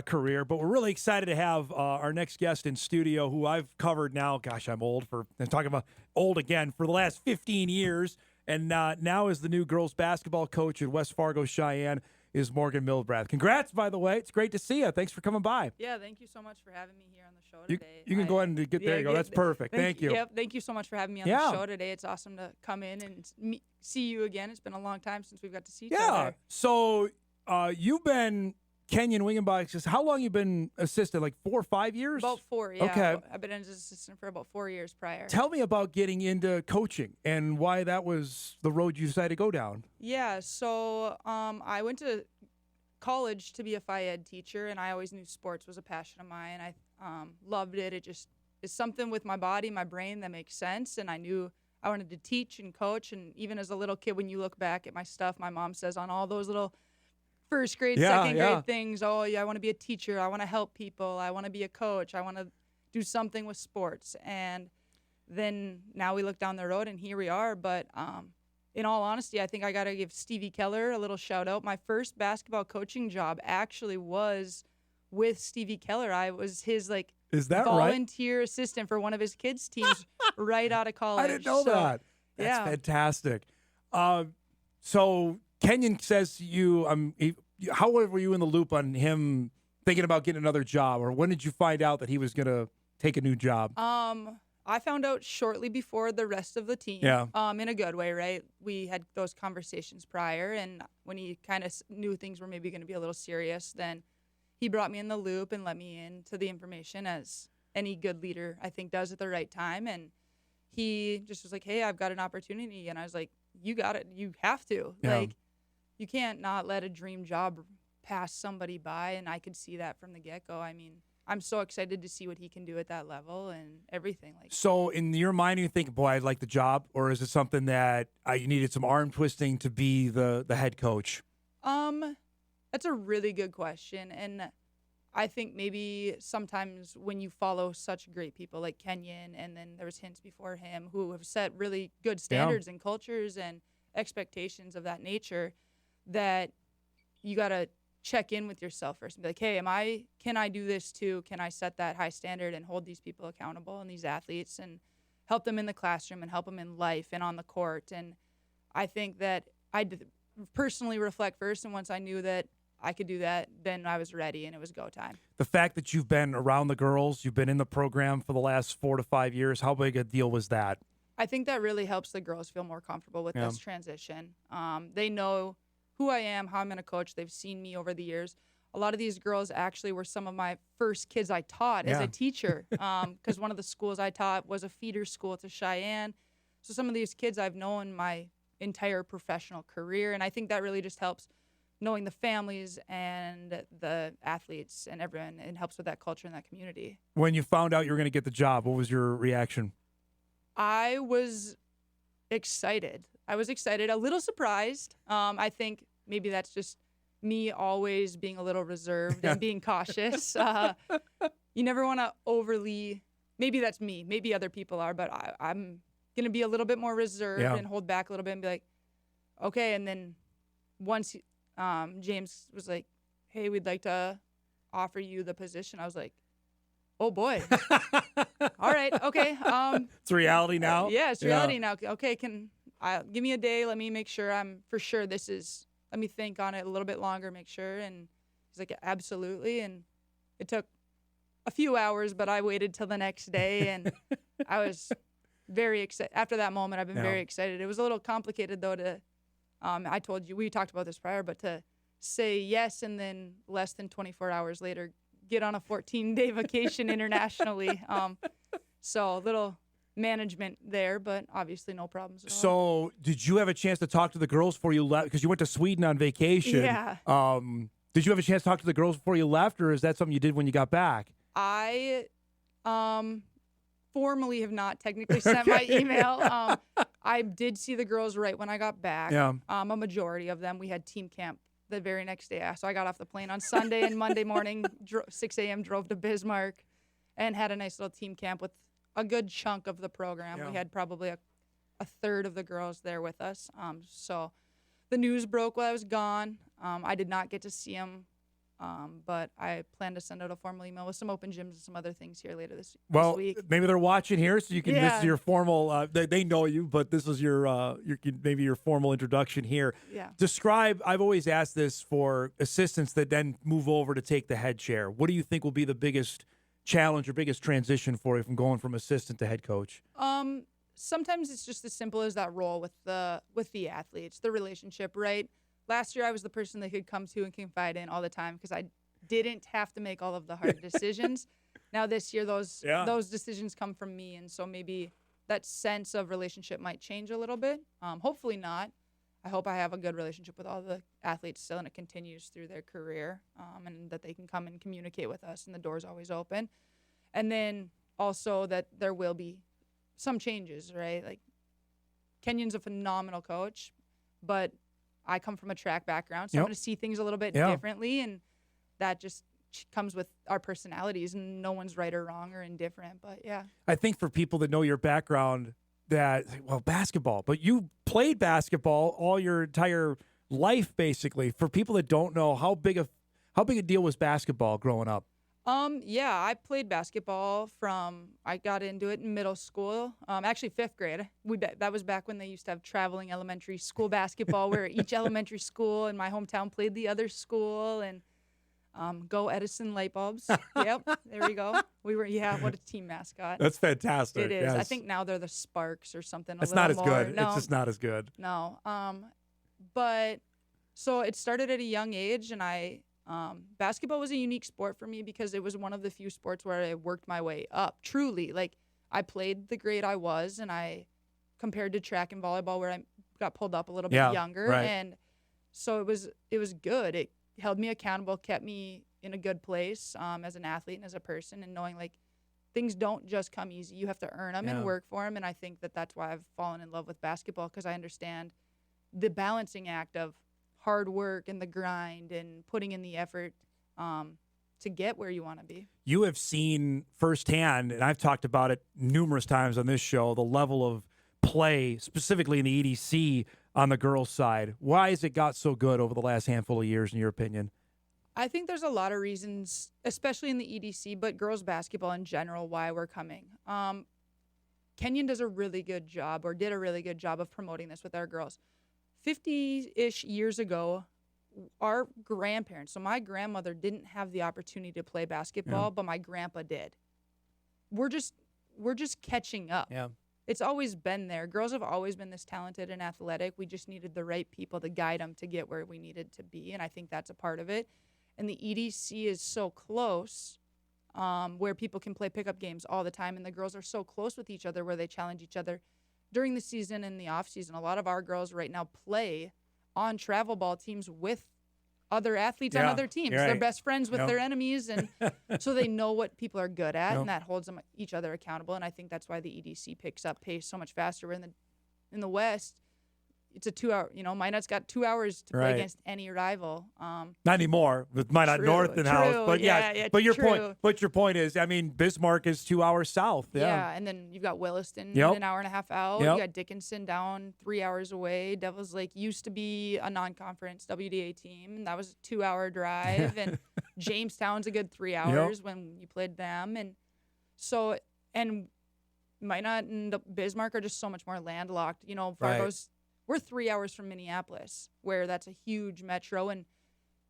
career. But we're really excited to have our next guest in studio, who I've covered now. Gosh, I'm old I'm talking about old again, for the last 15 years. And now is the new girls basketball coach at West Fargo Cheyenne, is Morgan Milbrath. Congrats, by the way. It's great to see you. Thanks for coming by. Yeah, thank you so much for having me here on the show today. You can go ahead and get there. You go. That's perfect. Thank you. Yep, thank you so much for having me on the show today. It's awesome to come in and see you again. It's been a long time since we've got to see each other. Yeah. So you've been Kenyon Wingenbach. How long you been assistant? Like 4 or 5 years? About 4, yeah. Okay. I've been an assistant for about 4 years prior. Tell me about getting into coaching and why that was the road you decided to go down. Yeah, so I went to college to be a Phi Ed teacher, and I always knew sports was a passion of mine. I loved it. It just is something with my body, my brain that makes sense, and I knew I wanted to teach and coach. And even as a little kid, when you look back at my stuff, my mom says on all those little first grade, second grade things, oh, yeah, I want to be a teacher. I want to help people. I want to be a coach. I want to do something with sports. And then now we look down the road, and here we are. But in all honesty, I think I got to give Stevie Keller a little shout out. My first basketball coaching job actually was with Stevie Keller. I was his is that volunteer assistant for one of his kids' teams right out of college. I didn't know that. That's fantastic. So Kenyon says to you, how were you in the loop on him thinking about getting another job, or when did you find out that he was going to take a new job? I found out shortly before the rest of the team. Yeah. In a good way, right? We had those conversations prior, and when he kind of knew things were maybe going to be a little serious, then he brought me in the loop and let me into the information, as any good leader, I think, does at the right time. And he just was like, hey, I've got an opportunity. And I was like, you got it. You have to. Yeah. Like, you can't not let a dream job pass somebody by. And I could see that from the get-go. I mean, I'm so excited to see what he can do at that level and everything. So in your mind, you think, boy, I'd like the job, or is it something that you needed some arm twisting to be the head coach? That's a really good question. And I think maybe sometimes when you follow such great people like Kenyon, and then there was Hints before him, who have set really good standards and cultures and expectations of that nature, that you got to check in with yourself first and be like, hey, can I do this too? Can I set that high standard and hold these people accountable and these athletes and help them in the classroom and help them in life and on the court? And I think that I did personally reflect first, and once I knew that I could do that, then I was ready and it was go time. The fact that you've been around the girls, you've been in the program for the last 4 to 5 years, how big a deal was that? I think that really helps the girls feel more comfortable with this transition. They know who I am, how I'm going to coach. They've seen me over the years. a lot of these girls actually were some of my first kids I taught as a teacher, because one of the schools I taught was a feeder school to Sheyenne. So some of these kids I've known my entire professional career, and I think that really just helps knowing the families and the athletes and everyone, and helps with that culture and that community. When you found out you were going to get the job, what was your reaction? I was excited. I was excited, a little surprised. I think maybe that's just me always being a little reserved and being cautious. You never want to overly, maybe that's me, maybe other people are, but I'm going to be a little bit more reserved and hold back a little bit and be like, okay. And then once James was like, hey, we'd like to offer you the position, I was like, oh boy. All right. Okay. It's reality now. Yeah, it's reality now. Okay. Give me a day. Let me make sure I'm for sure let me think on it a little bit longer, make sure. And he's like, absolutely. And it took a few hours, but I waited till the next day, and I was very excited. After that moment, I've been very excited. It was a little complicated though to, I told you, we talked about this prior, but to say yes and then less than 24 hours later, get on a 14-day vacation internationally. So a little management there, but obviously no problems at all. So did you have a chance to talk to the girls before you left? Because you went to Sweden on vacation. Yeah. Did you have a chance to talk to the girls before you left, or is that something you did when you got back? I formally have not technically sent my email. I did see the girls right when I got back. Yeah. A majority of them. We had team camp the very next day. So I got off the plane on Sunday, and Monday morning, 6 a.m., drove to Bismarck and had a nice little team camp with a good chunk of the program. Yeah. We had probably a third of the girls there with us. So the news broke while I was gone. I did not get to see them, but I plan to send out a formal email with some open gyms and some other things here later this week. Maybe they're watching here, so you can. This is your formal. They know you, but this is your maybe your formal introduction here. Yeah. Describe. I've always asked this for assistants that then move over to take the head chair. What do you think will be the biggest challenge or biggest transition for you from going from assistant to head coach? Sometimes it's just as simple as that role with the athletes, the relationship, right? Last year I was the person they could come to and confide in all the time because I didn't have to make all of the hard decisions. Now this year those decisions come from me, and so maybe that sense of relationship might change a little bit. Hopefully not. I hope I have a good relationship with all the athletes still, and it continues through their career, and that they can come and communicate with us, and the door's always open. And then also that there will be some changes, right? Like Kenyon's a phenomenal coach, but I come from a track background, so I'm going to see things a little bit differently, and that just comes with our personalities, and no one's right or wrong or indifferent. But yeah, I think for people that know your background, that basketball, but you played basketball all your entire life, basically. For people that don't know, how big a deal was basketball growing up? Yeah, I played basketball I got into it in middle school. Actually 5th grade. That was back when they used to have traveling elementary school basketball, where each elementary school in my hometown played the other school, and go Edison light bulbs. Yep, there we go. What a team mascot. That's fantastic. It is. Yes. I think now they're the Sparks or something. It's not as more. good. No, it's just not as good. No. But so it started at a young age, and basketball was a unique sport for me because it was one of the few sports where I worked my way up. Truly, like I played the grade I was, and I compared to track and volleyball where I got pulled up a little bit younger, right. And so it was good. It held me accountable, kept me in a good place as an athlete and as a person, and knowing like things don't just come easy. You have to earn them and work for them, and I think that's why I've fallen in love with basketball, because I understand the balancing act of hard work and the grind and putting in the effort to get where you want to be. You have seen firsthand, and I've talked about it numerous times on this show, the level of play, specifically in the EDC on the girls' side. Why has it got so good over the last handful of years, in your opinion? I think there's a lot of reasons, especially in the EDC, but girls basketball in general, why we're coming. Kenyon does a really good job, or did a really good job of promoting this with our girls. 50-ish years ago, our grandparents, so my grandmother didn't have the opportunity to play basketball, but my grandpa did. We're just catching up. Yeah. It's always been there. Girls have always been this talented and athletic. We just needed the right people to guide them to get where we needed to be, and I think that's a part of it. and the EDC is so close, where people can play pickup games all the time, and the girls are so close with each other where they challenge each other during the season and the off season. A lot of our girls right now play on travel ball teams with other athletes on other teams. Right. They're best friends with their enemies, and so they know what people are good at, and that holds them each other accountable. And I think that's why the EDC picks up pace so much faster. We're in the West, it's a 2-hour. Minot's got 2 hours to play against any rival. Not anymore with Minot North and House, but but your point is, I mean, Bismarck is 2 hours south. Yeah, and then you've got Williston an hour and a half out. You got Dickinson down 3 hours away. Devils Lake used to be a non-conference WDA team, and that was a 2-hour drive. And Jamestown's a good 3 hours when you played them, and so Minot and Bismarck are just so much more landlocked. Fargo's. We're 3 hours from Minneapolis, where that's a huge metro, and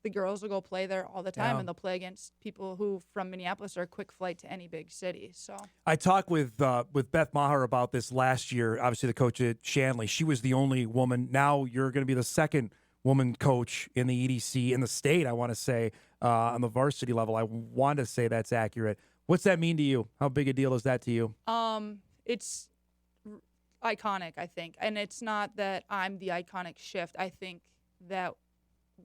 the girls will go play there all the time, and they'll play against people who from Minneapolis are a quick flight to any big city. So I talked with Beth Maher about this last year. Obviously, the coach at Shanley, she was the only woman. Now you're going to be the second woman coach in the EDC in the state. I want to say on the varsity level. I want to say that's accurate. What's that mean to you? How big a deal is that to you? It's iconic, I think. And it's not that I'm the iconic shift. I think that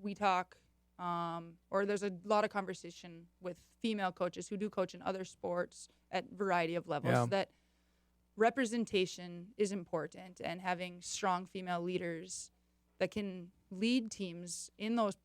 we talk, or there's a lot of conversation with female coaches who do coach in other sports at variety of levels, that representation is important, and having strong female leaders that can lead teams in those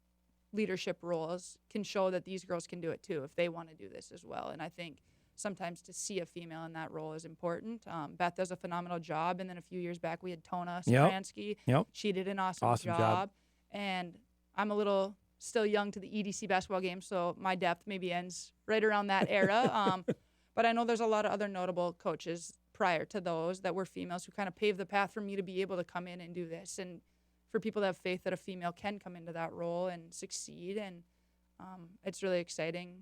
leadership roles can show that these girls can do it too if they want to do this as well. And I think sometimes to see a female in that role is important. Beth does a phenomenal job. And then a few years back, we had Tona Stransky. She did an awesome job. And I'm a little still young to the EDC basketball game, so my depth maybe ends right around that era. But I know there's a lot of other notable coaches prior to those that were females who kind of paved the path for me to be able to come in and do this. And for people to have faith that a female can come into that role and succeed. And it's really exciting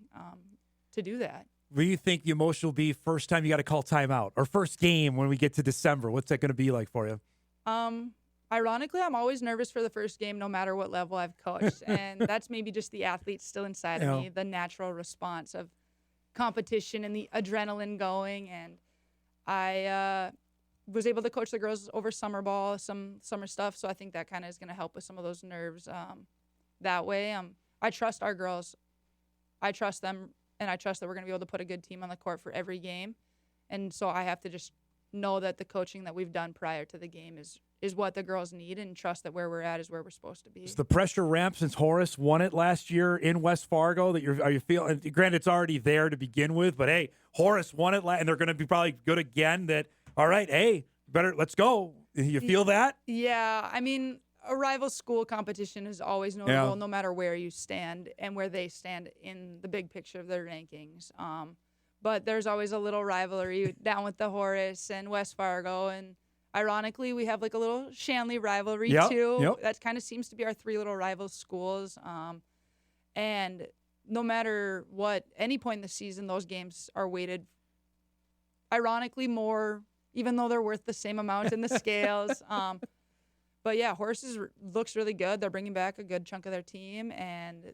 to do that. What do you think the emotion will be first time you got to call timeout, or first game when we get to December? What's that going to be like for you? Ironically, I'm always nervous for the first game, no matter what level I've coached. And that's maybe just the athlete still inside of me, the natural response of competition and the adrenaline going. And I was able to coach the girls over summer ball, some summer stuff. So I think that kind of is going to help with some of those nerves that way. I trust our girls. I trust them. And I trust that we're going to be able to put a good team on the court for every game. And so I have to just know that the coaching that we've done prior to the game is what the girls need, and trust that where we're at is where we're supposed to be. Is the pressure ramp since Horace won it last year in West Fargo that are you feeling? Granted, it's already there to begin with, but hey, Horace won it, and they're going to be probably good again. That all right? Hey, let's go. You feel that? Yeah, I mean, a rival school competition is always notable, no matter where you stand and where they stand in the big picture of their rankings. But there's always a little rivalry down with the Horace and West Fargo. And ironically, we have like a little Shanley rivalry too. That kind of seems to be our three little rival schools. And no matter what, any point in the season, those games are weighted ironically more, even though they're worth the same amount in the scales. But yeah, Horses looks really good. They're bringing back a good chunk of their team, and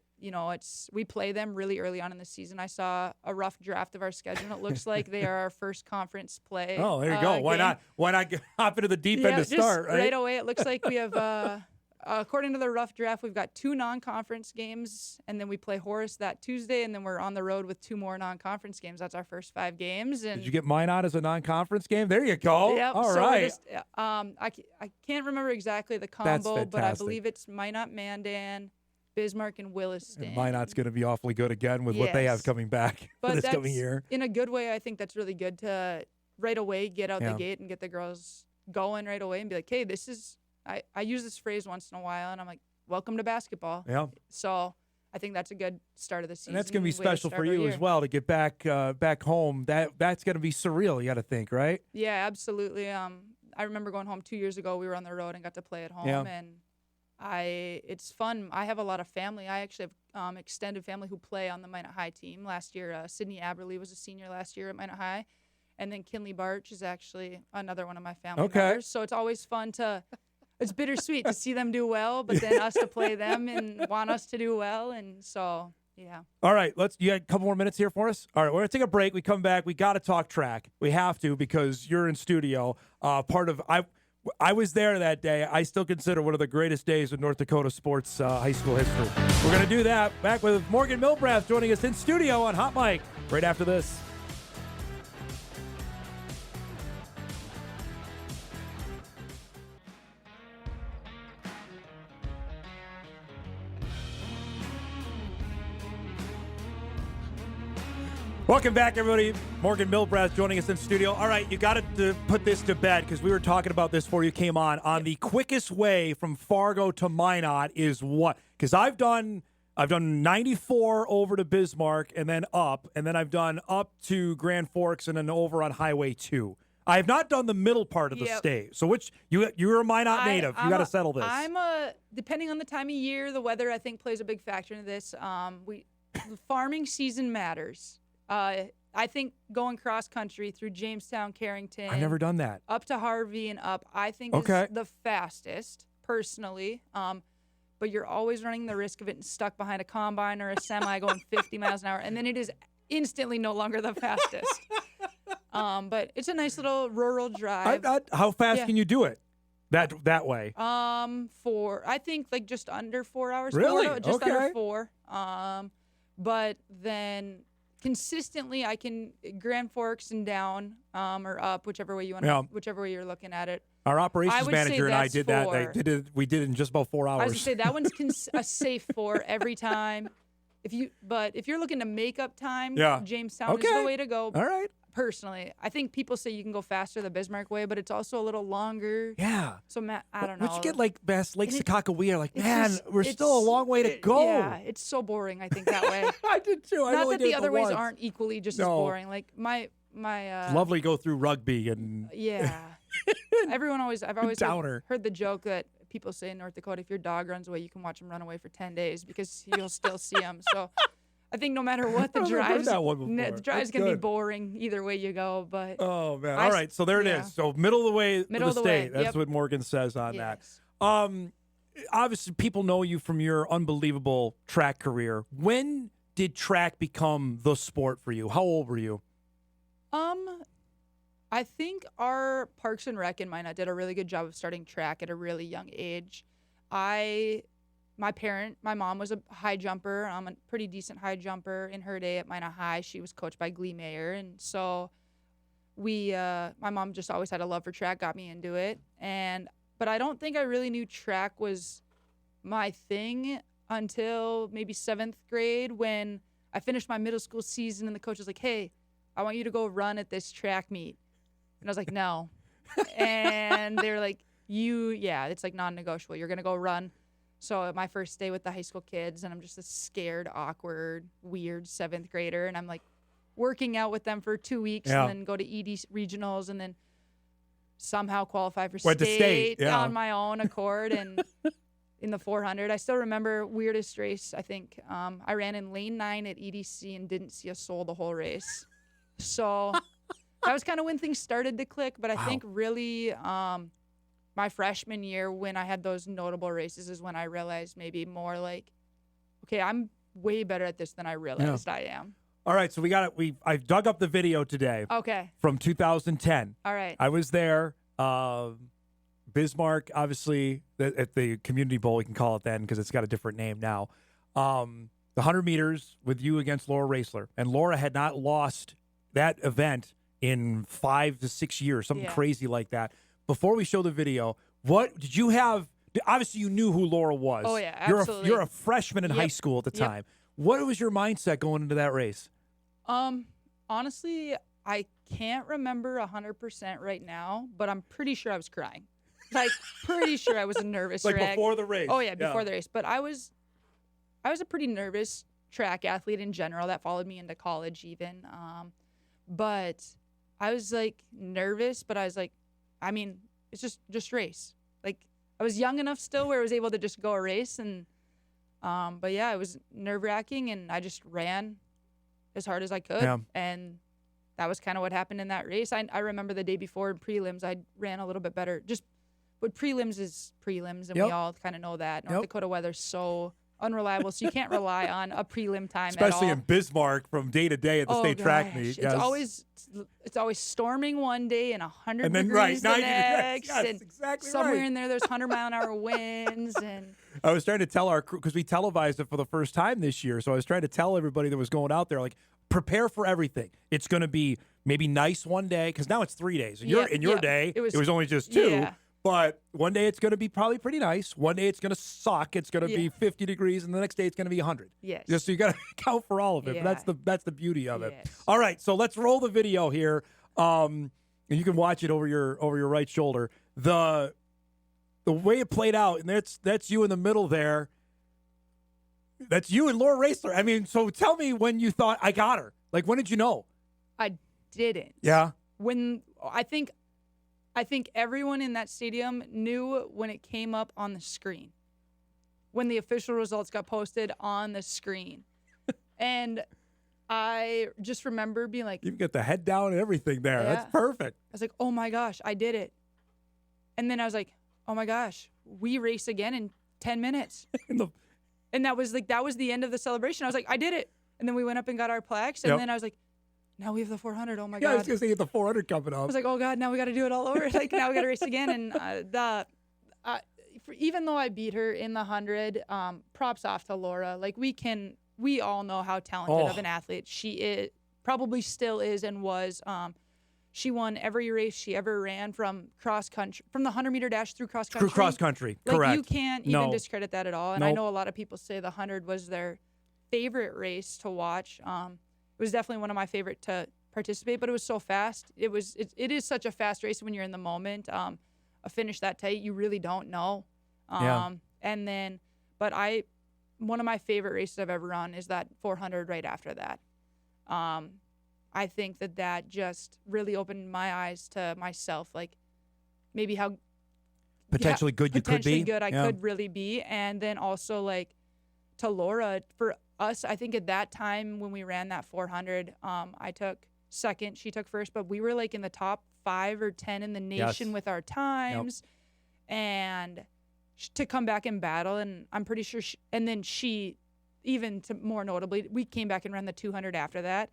we play them really early on in the season. I saw a rough draft of our schedule. It looks like they are our first conference play. Oh, there you go. Why not? Why not hop into the deep end to start? Right away, it looks like we have. According to the rough draft, we've got 2 non-conference games, and then we play Horace that Tuesday, and then we're on the road with 2 more non-conference games. That's our first 5 games. And did you get Minot as a non-conference game? There you go. Yep. All right. I can't remember exactly the combo, but I believe it's Minot, Mandan, Bismarck, and Williston. And Minot's going to be awfully good again with what they have coming back for this coming year. In a good way, I think that's really good to right away get out the gate and get the girls going right away and be like, hey, this is – I use this phrase once in a while, and I'm like, welcome to basketball. Yeah. So I think that's a good start of the season. And that's going to be special for you as well to get back home. That's going to be surreal, you got to think, right? Yeah, absolutely. I remember going home 2 years ago. We were on the road and got to play at home, and it's fun. I have a lot of family. I actually have extended family who play on the Minot High team. Last year, Sydney Aberley was a senior last year at Minot High. And then Kinley Barch is actually another one of my family members. So it's always fun to – it's bittersweet to see them do well, but then us to play them and want us to do well. And so, Yeah. All right, you got a couple more minutes here for us? All right, we're going to take a break. We come back. We got to talk track. We have to because you're in studio. I was there that day. I still consider one of the greatest days in North Dakota sports high school history. We're going to do that. Back with Morgan Milbrath joining us in studio on Hot Mic right after this. Welcome back, everybody. Morgan Milbrath joining us in studio. All right, you got to put this to bed because we were talking about this before you came on. The quickest way from Fargo to Minot is what? Because I've done 94 over to Bismarck and then I've done up to Grand Forks and then over on Highway 2. I have not done the middle part of the state. So you're a Minot native. You got to settle this. Depending on the time of year, the weather I think plays a big factor into this. Farming season matters. I think going cross country through Jamestown, Carrington. I've never done that. Up to Harvey and up, I think is the fastest, personally. But you're always running the risk of it stuck behind a combine or a semi going 50 miles an hour, and then it is instantly no longer the fastest. But it's a nice little rural drive. How fast can you do it? That way? I think like just under 4 hours. Really? Just under 4. But then consistently I can Grand Forks and down or up, whichever way you want whichever way you're looking at it. Our operations manager and I did that. We did it in just about 4 hours. I was going to say that one's a safe 4 every time. If you're looking to make up time, Jamestown is the way to go. All right. Personally, I think people say you can go faster the Bismarck way, but it's also a little longer. Yeah. So Matt, I don't know. But you get like Bass Lake Sakakawea, like, man, we're still a long way to go. Yeah, it's so boring. I think that way. I did too. Not that the other ways aren't equally just as boring. Like my. It's lovely to go through rugby and. Yeah. I've always heard the joke that people say in North Dakota, if your dog runs away, you can watch him run away for 10 days because you'll still see him. So. I think no matter what, the drive's going to be boring either way you go. But oh man! All right, so there it is. So middle of the way to the state. That's what Morgan says on that. Obviously, people know you from your unbelievable track career. When did track become the sport for you? How old were you? I think our Parks and Rec in Minot did a really good job of starting track at a really young age. My mom was a high jumper. I'm a pretty decent high jumper in her day at Minot High. She was coached by Glee Mayer. And so my mom just always had a love for track, got me into it. But I don't think I really knew track was my thing until maybe 7th grade when I finished my middle school season and the coach was like, hey, I want you to go run at this track meet. And I was like, no. And they were like, it's like non-negotiable. You're going to go run. So my first day with the high school kids, and I'm just a scared, awkward, weird 7th grader, and I'm like working out with them for 2 weeks and then go to ED regionals and then somehow qualify for state on my own accord and in the 400. I still remember weirdest race, I think. I ran in lane 9 at EDC and didn't see a soul the whole race. So that was kind of when things started to click, but I think really my freshman year when I had those notable races is when I realized maybe more like, okay, I'm way better at this than I realized I am. All right, so I dug up the video today. Okay. From 2010. All right. I was there. Bismarck, obviously, at the Community Bowl, we can call it then because it's got a different name now. The 100 meters with you against Laura Raisler. And Laura had not lost that event in 5 to 6 years, something crazy like that. Before we show the video, what did you have? Obviously, you knew who Laura was. Oh, yeah, absolutely. You're a freshman in high school at the time. What was your mindset going into that race? Honestly, I can't remember 100% right now, but I'm pretty sure I was crying. Like, pretty sure I was a nervous wreck. Before the race. Oh, yeah, before the race. But I was a pretty nervous track athlete in general. That followed me into college even. But I was, like, nervous, but I was like, I mean, it's just race. Like, I was young enough still where I was able to just go a race. And, but, yeah, it was nerve-wracking, and I just ran as hard as I could. Yeah. And that was kind of what happened in that race. I remember the day before in prelims, I ran a little bit better. But prelims is prelims, and we all kind of know that. North Dakota weather's so unreliable, so you can't rely on a prelim time Especially at all. in Bismarck from day to day at the state track meet. It's always storming one day and 100 And then, degrees the 90 next. degrees. Yes, and exactly somewhere right. in there's 100-mile-an-hour winds. And I was trying to tell our crew, because we televised it for the first time this year, so I was trying to tell everybody that was going out there, like, prepare for everything. It's going to be maybe nice one day, because now it's 3 days. In your day, it was only just 2. Yeah. But one day it's going to be probably pretty nice. One day it's going to suck. It's going to be 50 degrees, and the next day it's going to be 100. Yes. Just so you got to account for all of it. Yeah. But that's the beauty of it. Yes. All right, so let's roll the video here. And you can watch it over your right shoulder. The way it played out, and that's you in the middle there. That's you and Laura Raisler. I mean, so tell me when you thought, I got her. Like, when did you know? I didn't. Yeah. When I think everyone in that stadium knew when it came up on the screen, when the official results got posted on the screen. And I just remember being like, You get the head down and everything there. Yeah. That's perfect. I was like, oh my gosh, I did it. And then I was like, oh my gosh, we race again in 10 minutes. And that was the end of the celebration. I was like, I did it. And then we went up and got our plaques. And then I was like, now we have the 400. Oh my Yeah, I was God. going to say the 400 coming up. I was like, oh God, now we got to do it all over. Like, now we got to race again. And even though I beat her in the 100, props off to Laura. Like, we all know how talented of an athlete she is, probably still is and was. She won every race she ever ran from cross country, from the 100-meter dash through cross country. Through cross country, like, correct. You can't even discredit that at all. And I know a lot of people say the 100 was their favorite race to watch. It was definitely one of my favorite to participate, but it was so fast. It is such a fast race when you're in the moment. A finish that tight, you really don't know. And then, but one of my favorite races I've ever run is that 400 right after that. I think that just really opened my eyes to myself, like maybe how Potentially good you could be. Potentially good I could really be. And then also, like, to Laura, for us, I think at that time when we ran that 400, I took second, she took first, but we were like in the top 5 or 10 in the nation with our times. And to come back and battle, and I'm pretty sure and then she, even to more notably, we came back and ran the 200 after that.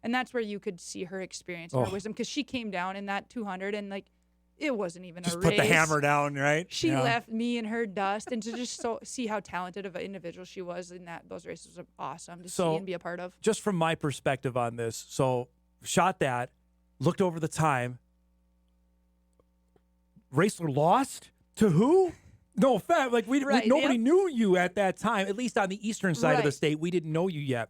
And that's where you could see her experience and her wisdom, because she came down in that 200 and, like, it wasn't even just a race. Put the hammer down, right? She left me in her dust, and to just see how talented of an individual she was in those races was awesome to see and be a part of. Just from my perspective on this, so shot that, looked over the time. Raisler lost to who? No offense, like nobody knew you at that time. At least on the eastern side of the state, we didn't know you yet.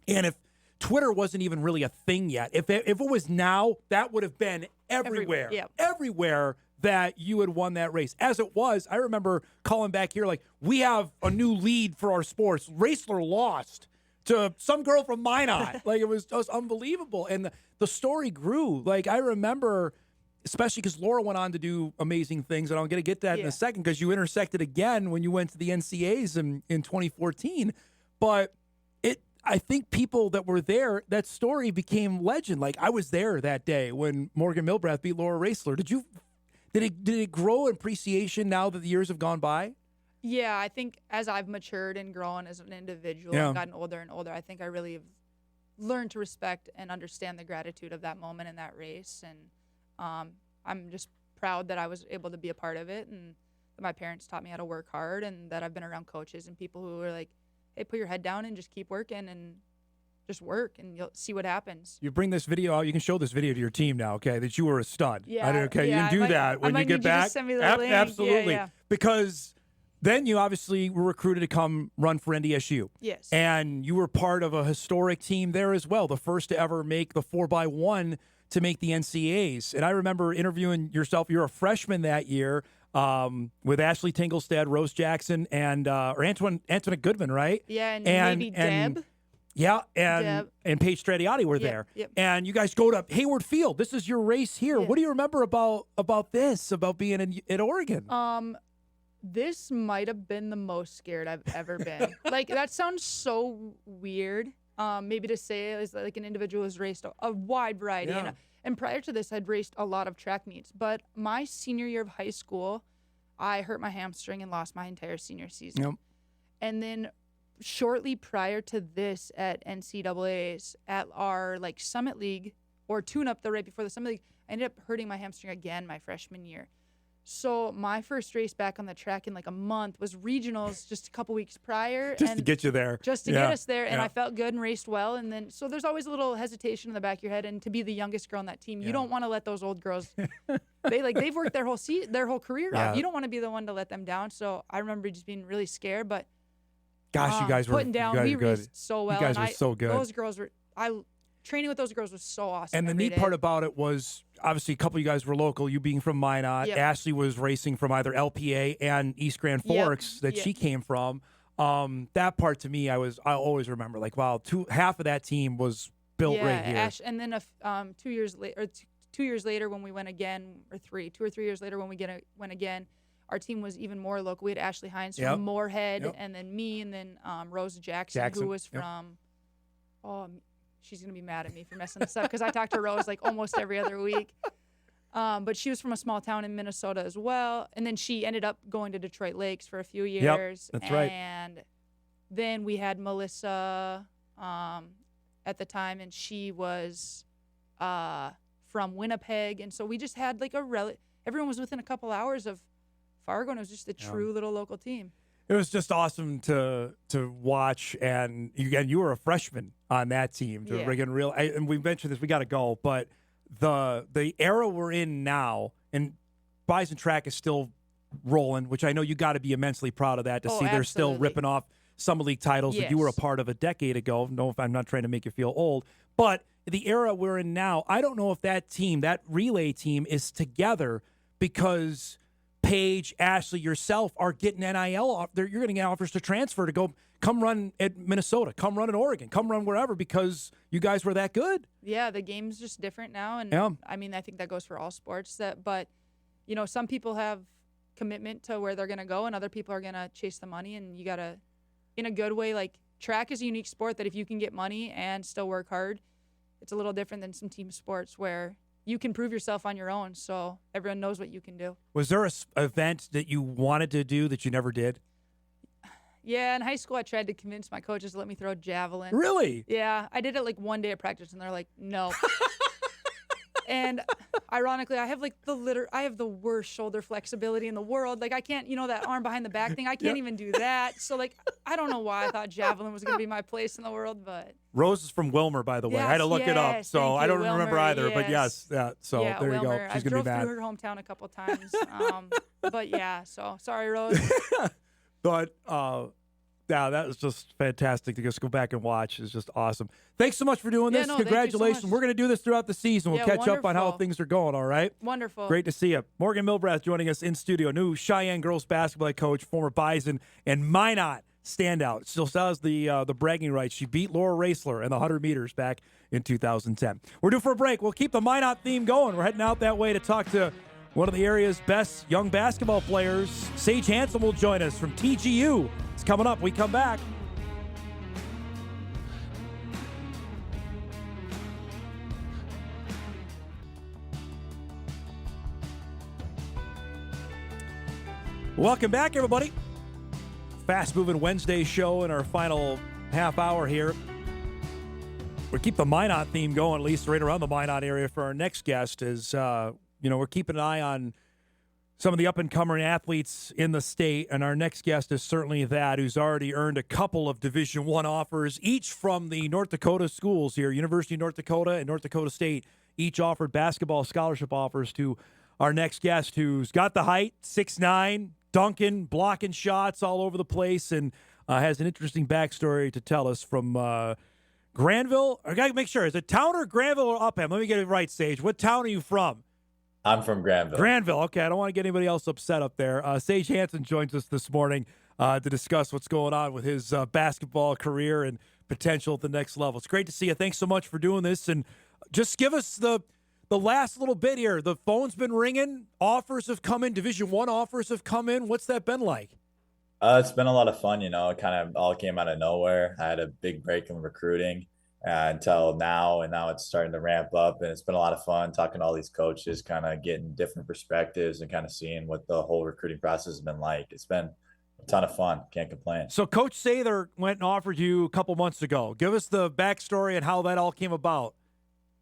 And if Twitter wasn't even really a thing yet, if it was now, that would have been everywhere. Everywhere that you had won that race. As it was, I remember calling back here like, we have a new lead for our sports. Raisler lost to some girl from Minot. Like, it was just unbelievable. And the story grew. Like, I remember, especially because Laura went on to do amazing things, and I'm going to get to that in a second, because you intersected again when you went to the NCAAs in 2014. But I think people that were there, that story became legend. Like, I was there that day when Morgan Milbrath beat Laura Raisler. Did it grow in appreciation now that the years have gone by? Yeah, I think as I've matured and grown as an individual and gotten older and older, I think I really have learned to respect and understand the gratitude of that moment in that race. And I'm just proud that I was able to be a part of it, and that my parents taught me how to work hard, and that I've been around coaches and people who were like, hey, put your head down and just keep working and just work, and you'll see what happens. You bring this video out. You can show this video to your team now, okay, that you were a stud. Yeah. Okay, you can do that when you get back. Just send me the link. Absolutely. Yeah. Because then you obviously were recruited to come run for NDSU. Yes. And you were part of a historic team there as well, the first to ever make the 4x1 to make the NCAAs. And I remember interviewing yourself. You're a freshman that year. With Ashley Tinglestad, Rose Jackson, and or Antoinette Goodman, right? Yeah, and maybe Deb. Yeah, and Paige Stradiotti were there. Yep. And you guys go to Hayward Field. This is your race here. What do you remember about this, about being in Oregon? This might have been the most scared I've ever been. Like, that sounds so weird. Maybe to say as like an individual who's raced a wide variety. Yeah. And prior to this, I'd raced a lot of track meets. But my senior year of high school, I hurt my hamstring and lost my entire senior season. Yep. And then shortly prior to this at NCAA's, at our like Summit League or tune-up the right before the Summit League, I ended up hurting my hamstring again my freshman year. So my first race back on the track in like a month was regionals just a couple weeks prior. Just to get you there. Just to get us there. And I felt good and raced well. And then, so there's always a little hesitation in the back of your head. And to be the youngest girl on that team, you don't want to let those old girls, they've worked their whole career off. You don't want to be the one to let them down. So I remember just being really scared, but gosh, you guys were putting down. We raced so well. You guys were so good. Those girls were, training with those girls was so awesome. And the neat part about it was, obviously, a couple of you guys were local, you being from Minot. Yep. Ashley was racing from either LPA and East Grand Forks that she came from. That part to me, I always remember, like, wow, half of that team was built right here. And then 2 years later, 2 years later when we went again, or 2 or 3 years later when we went again, our team was even more local. We had Ashley Hines from Moorhead, and then me, and then Rose Jackson, who was from, she's going to be mad at me for messing this up because I talk to Rose like almost every other week. But she was from a small town in Minnesota as well. And then she ended up going to Detroit Lakes for a few years. That's right. And then we had Melissa at the time, and she was from Winnipeg. And so we just had like everyone was within a couple hours of Fargo, and it was just a true little local team. It was just awesome to watch, and you were a freshman on that team. And we mentioned this, we got to go, but the era we're in now, and Bison Track is still rolling, which I know you got to be immensely proud of that to see they're still ripping off Summer League titles that you were a part of a decade ago. No, if I'm not trying to make you feel old, but the era we're in now, I don't know if that team, that relay team, is together because Paige, Ashley, yourself are getting NIL. You're getting offers to transfer to come run at Minnesota, come run in Oregon, come run wherever because you guys were that good. Yeah, the game's just different now, and I mean, I think that goes for all sports. But some people have commitment to where they're going to go, and other people are going to chase the money, and you got to, in a good way. Like track is a unique sport that if you can get money and still work hard, it's a little different than some team sports where you can prove yourself on your own, so everyone knows what you can do. Was there an event that you wanted to do that you never did? Yeah, in high school, I tried to convince my coaches to let me throw javelin. Really? Yeah, I did it like one day at practice, and they're like, no. And ironically, I have the worst shoulder flexibility in the world. Like I can't, that arm behind the back thing, I can't even do that. So like, I don't know why I thought javelin was going to be my place in the world, but. Rose is from Wilmer, by the way. I had to look it up, so I don't remember either. But yes, so there Wilmer. you go. She's going to be mad. I drove through her hometown a couple times, but yeah. So sorry, Rose. But yeah, that was just fantastic to just go back and watch. It's just awesome. Thanks so much for doing this. Congratulations. We're going to do this throughout the season. We'll catch up on how things are going, all right? Wonderful. Great to see you. Morgan Milbrath joining us in studio. New Sheyenne girls basketball coach, former Bison and Minot standout. Still has the bragging rights. She beat Laura Raisler in the 100 meters back in 2010. We're due for a break. We'll keep the Minot theme going. We're heading out that way to talk to one of the area's best young basketball players. Sage Hanson will join us from TGU. It's coming up. We come back. Welcome back, everybody. Fast-moving Wednesday show in our final half hour here. We'll keep the Minot theme going, at least right around the Minot area for our next guest. As we're keeping an eye on some of the up-and-coming athletes in the state, and our next guest is certainly that, who's already earned a couple of Division I offers, each from the North Dakota schools here. University of North Dakota and North Dakota State each offered basketball scholarship offers to our next guest, who's got the height, 6'9", dunking, blocking shots all over the place, and has an interesting backstory to tell us from Granville. I got to make sure, is it Town or Granville or Upham? Let me get it right, Sage. What town are you from? I'm from Granville. Granville. Okay, I don't want to get anybody else upset up there. Sage Hanson joins us this morning to discuss what's going on with his basketball career and potential at the next level. It's great to see you. Thanks so much for doing this. And just give us the last little bit here. The phone's been ringing. Offers have come in. Division I offers have come in. What's that been like? It's been a lot of fun. It kind of all came out of nowhere. I had a big break in recruiting until now, and now it's starting to ramp up, and it's been a lot of fun talking to all these coaches, kind of getting different perspectives and kind of seeing what the whole recruiting process has been like. It's been a ton of fun. Can't complain. So Coach Sather went and offered you a couple months ago. Give us the backstory and how that all came about.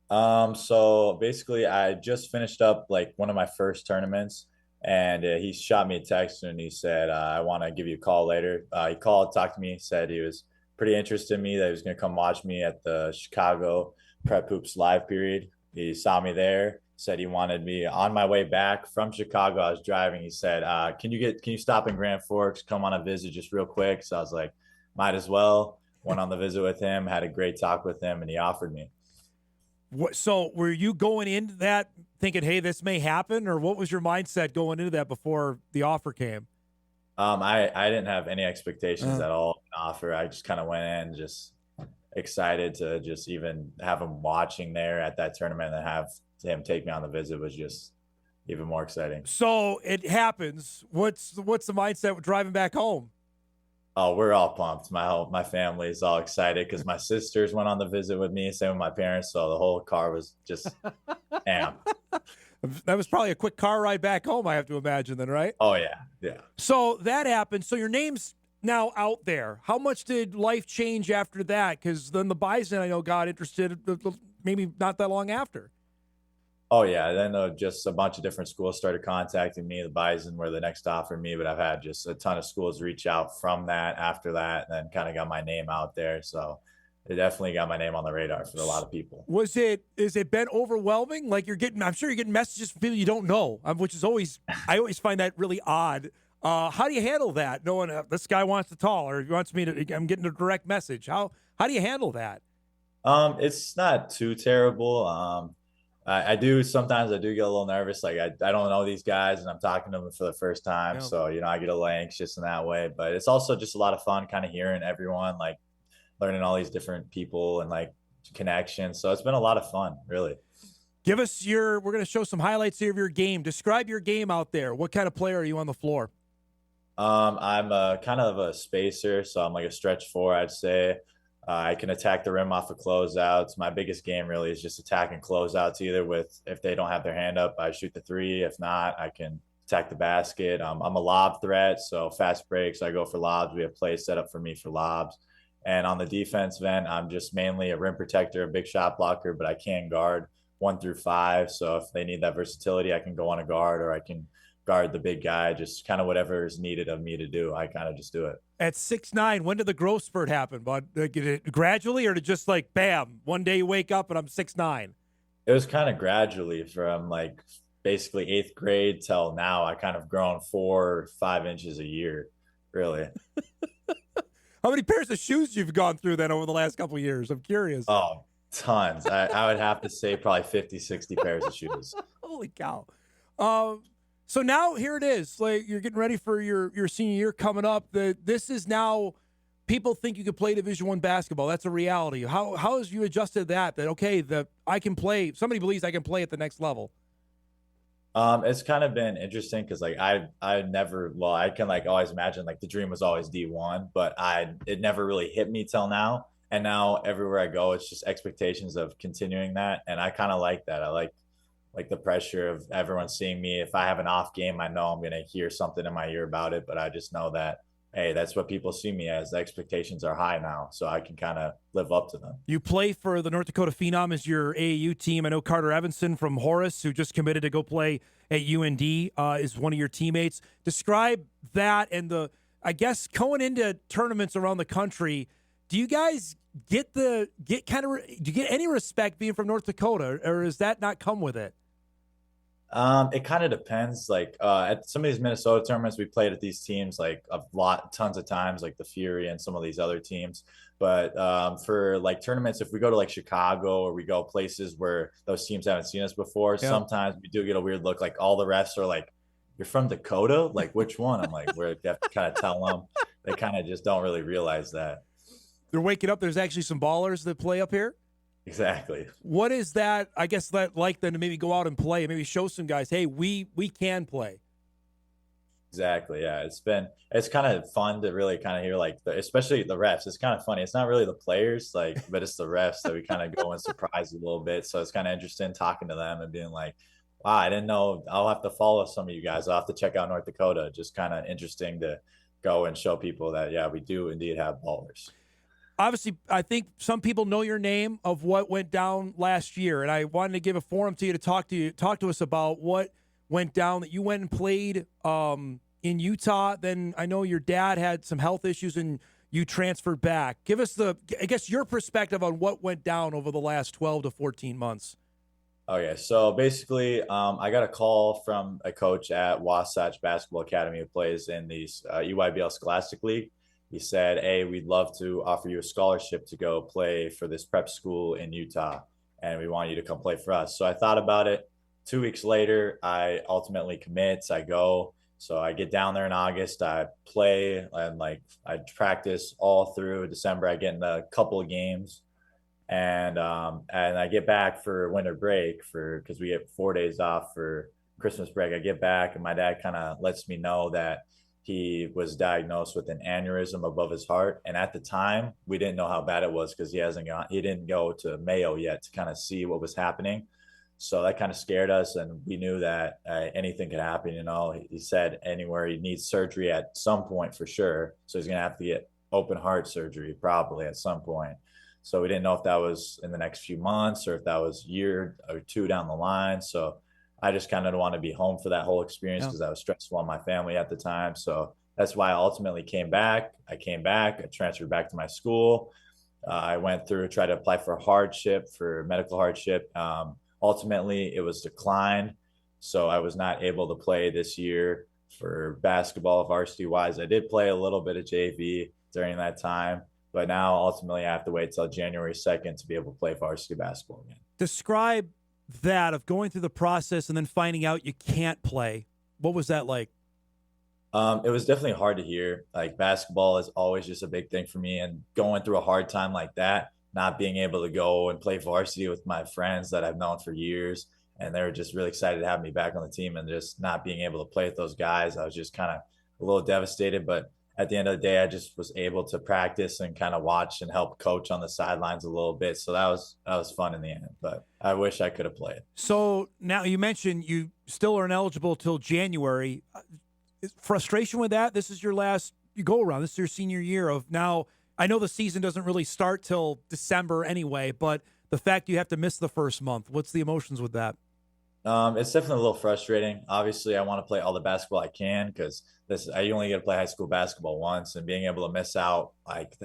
So basically, I just finished up like one of my first tournaments, and he shot me a text and he said, "I want to give you a call later." He called, talked to me, said he was pretty interested in me, that he was going to come watch me at the Chicago Prep Hoops live period. He saw me there, said he wanted me on my way back from Chicago. I was driving. He said, can you stop in Grand Forks, come on a visit just real quick?" So I was like, might as well. Went on the visit with him, had a great talk with him, and he offered me. So were you going into that thinking, hey, this may happen, or what was your mindset going into that before the offer came? I didn't have any expectations at all offer. I just kind of went in just excited to just even have him watching there at that tournament and have him take me on the visit was just even more exciting. So it happens. What's the mindset with driving back home? Oh, we're all pumped. My family is all excited because my sisters went on the visit with me, same with my parents. So the whole car was just amped. That was probably a quick car ride back home, I have to imagine, then, right? Oh, yeah. Yeah. So that happened. So your name's now out there. How much did life change after that? Because then the Bison, I know, got interested maybe not that long after. Oh, yeah. Then just a bunch of different schools started contacting me. The Bison were the next to offer me, but I've had just a ton of schools reach out from that after that, and then kind of got my name out there. So it definitely got my name on the radar for a lot of people. Is it been overwhelming? Like I'm sure you're getting messages from people you don't know, which is I always find that really odd. How do you handle that? Knowing this guy wants to talk, or he wants me to, I'm getting a direct message. How do you handle that? It's not too terrible. I do sometimes I do get a little nervous. Like I don't know these guys and I'm talking to them for the first time. Yeah. So, I get a little anxious in that way, but it's also just a lot of fun kind of hearing everyone, like learning all these different people and like connections. So it's been a lot of fun, really. Give us we're going to show some highlights here of your game. Describe your game out there. What kind of player are you on the floor? I'm a kind of a spacer. So I'm like a stretch four, I'd say. I can attack the rim off of closeouts. My biggest game really is just attacking closeouts, either with, if they don't have their hand up, I shoot the three. If not, I can attack the basket. I'm a lob threat, so fast breaks, I go for lobs. We have plays set up for me for lobs. And on the defensive end, I'm just mainly a rim protector, a big shot blocker, but I can guard 1 through 5. So if they need that versatility, I can go on a guard or I can guard the big guy, just kind of whatever is needed of me to do. I kind of just do it. At 6'9", when did the growth spurt happen, bud? Did it gradually, or did it just like, bam, one day you wake up and I'm 6'9"? It was kind of gradually from like basically 8th grade till now. I kind of grown 4 or 5 inches a year, really. How many pairs of shoes you've gone through then over the last couple of years? I'm curious. Oh, tons. I would have to say probably 50, 60 pairs of shoes. Holy cow. So now here it is. Like, you're getting ready for your senior year coming up. This is now, people think you can play Division I basketball. That's a reality. How has you adjusted that okay, I can play, somebody believes I can play at the next level? It's kind of been interesting because like I can like always imagine like the dream was always D1, but it never really hit me till now. And now everywhere I go, it's just expectations of continuing that. And I kind of like that. I like the pressure of everyone seeing me. If I have an off game, I know I'm going to hear something in my ear about it, but I just know that, hey, that's what people see me as. The expectations are high now, so I can kind of live up to them. You play for the North Dakota Phenom as your AAU team. I know Carter Evanson from Horace, who just committed to go play at UND, is one of your teammates. Describe that and I guess going into tournaments around the country, do you guys do you get any respect being from North Dakota, or does that not come with it? It kind of depends. Like at some of these Minnesota tournaments, we played at these teams like tons of times, like the Fury and some of these other teams. But for like tournaments, if we go to like Chicago or we go places where those teams haven't seen us before, sometimes we do get a weird look. Like all the refs are like, "You're from Dakota? Like which one?" I'm like, we have to kind of tell them. They kind of just don't really realize that. They're waking up. There's actually some ballers that play up here. Exactly. What is that? I guess that like then to maybe go out and play and maybe show some guys, hey, we can play. Exactly. Yeah. It's kind of fun to really kind of hear like especially the refs. It's kind of funny. It's not really the players, like, but it's the refs that we kind of go and surprise a little bit. So it's kind of interesting talking to them and being like, wow, I didn't know. I'll have to follow some of you guys. I'll have to check out North Dakota. Just kind of interesting to go and show people that, yeah, we do indeed have ballers. Obviously, I think some people know your name of what went down last year, and I wanted to give a forum to you to talk to us about what went down. That you went and played in Utah. Then I know your dad had some health issues, and you transferred back. Give us your perspective on what went down over the last 12 to 14 months. Okay, so basically, I got a call from a coach at Wasatch Basketball Academy who plays in the EYBL Scholastic League. He said, "Hey, we'd love to offer you a scholarship to go play for this prep school in Utah, and we want you to come play for us." So I thought about it. 2 weeks later, I ultimately commit. I go. So I get down there in August. I play and I practice all through December. I get in a couple of games. And I get back for winter break because we get 4 days off for Christmas break. I get back and my dad kind of lets me know that he was diagnosed with an aneurysm above his heart. And at the time, we didn't know how bad it was because he didn't go to Mayo yet to kind of see what was happening. So that kind of scared us, and we knew that anything could happen. He said anywhere he needs surgery at some point for sure. So he's gonna have to get open heart surgery probably at some point. So we didn't know if that was in the next few months or if that was a year or two down the line. So I just kind of want to be home for that whole experience because I was stressful on my family at the time. So that's why I ultimately came back. I transferred back to my school. I went through, tried to apply for medical hardship. Ultimately, it was declined. So I was not able to play this year for basketball varsity-wise. I did play a little bit of JV during that time. But now, ultimately, I have to wait till January 2nd to be able to play varsity basketball again. Describe that of going through the process and then finding out you can't play. What was that like? It was definitely hard to hear. Basketball is always just a big thing for me. And going through a hard time like that, not being able to go and play varsity with my friends that I've known for years, and they were just really excited to have me back on the team, and just not being able to play with those guys, I was just kind of a little devastated. But at the end of the day, I just was able to practice and kind of watch and help coach on the sidelines a little bit. So that was fun in the end, but I wish I could have played. So now you mentioned you still are ineligible till January. Frustration with that? This is your last go around. This is your senior year of now. I know the season doesn't really start till December anyway, but the fact you have to miss the first month, what's the emotions with that? It's definitely a little frustrating. Obviously, I want to play all the basketball I can because I only get to play high school basketball once, and being able to miss out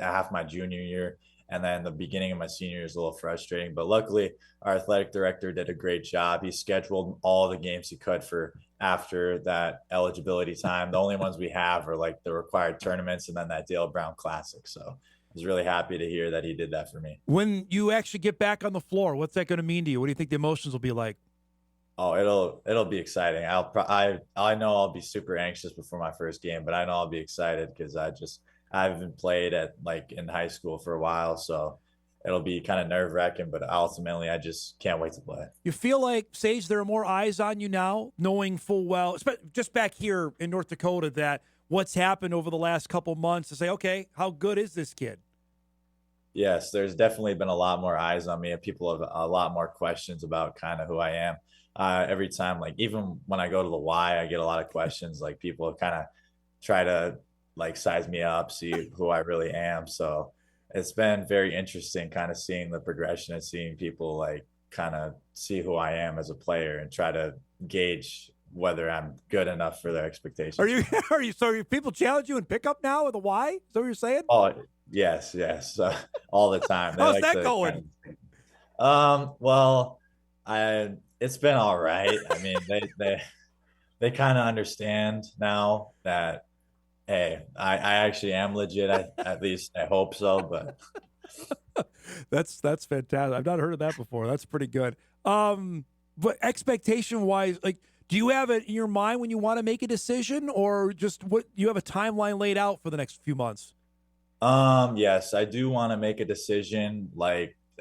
half my junior year and then the beginning of my senior year is a little frustrating. But luckily, our athletic director did a great job. He scheduled all the games he could for after that eligibility time. The only ones we have are the required tournaments and then that Dale Brown Classic. So I was really happy to hear that he did that for me. When you actually get back on the floor, what's that going to mean to you? What do you think the emotions will be like? Oh, it'll be exciting. I know I'll be super anxious before my first game, but I know I'll be excited because I haven't played at in high school for a while, so it'll be kind of nerve-wracking, but ultimately I just can't wait to play. You feel like, Sage, there are more eyes on you now, knowing full well, just back here in North Dakota, that what's happened over the last couple months to say, okay, how good is this kid? Yes, there's definitely been a lot more eyes on me, and people have a lot more questions about kind of who I am. Every time, even when I go to the Y, I get a lot of questions. People kind of try to size me up, see who I really am. So it's been very interesting kind of seeing the progression and seeing people kind of see who I am as a player and try to gauge whether I'm good enough for their expectations. Are people challenge you in pickup now with a Y? Is that what you're saying? Oh, yes. All the time. How's that going? Well, it's been all right. I mean, they kind of understand now that, hey, I actually am legit. At least I hope so. But that's fantastic. I've not heard of that before. That's pretty good. But expectation wise, do you have it in your mind when you want to make a decision, or just what you have a timeline laid out for the next few months? Yes, I do want to make a decision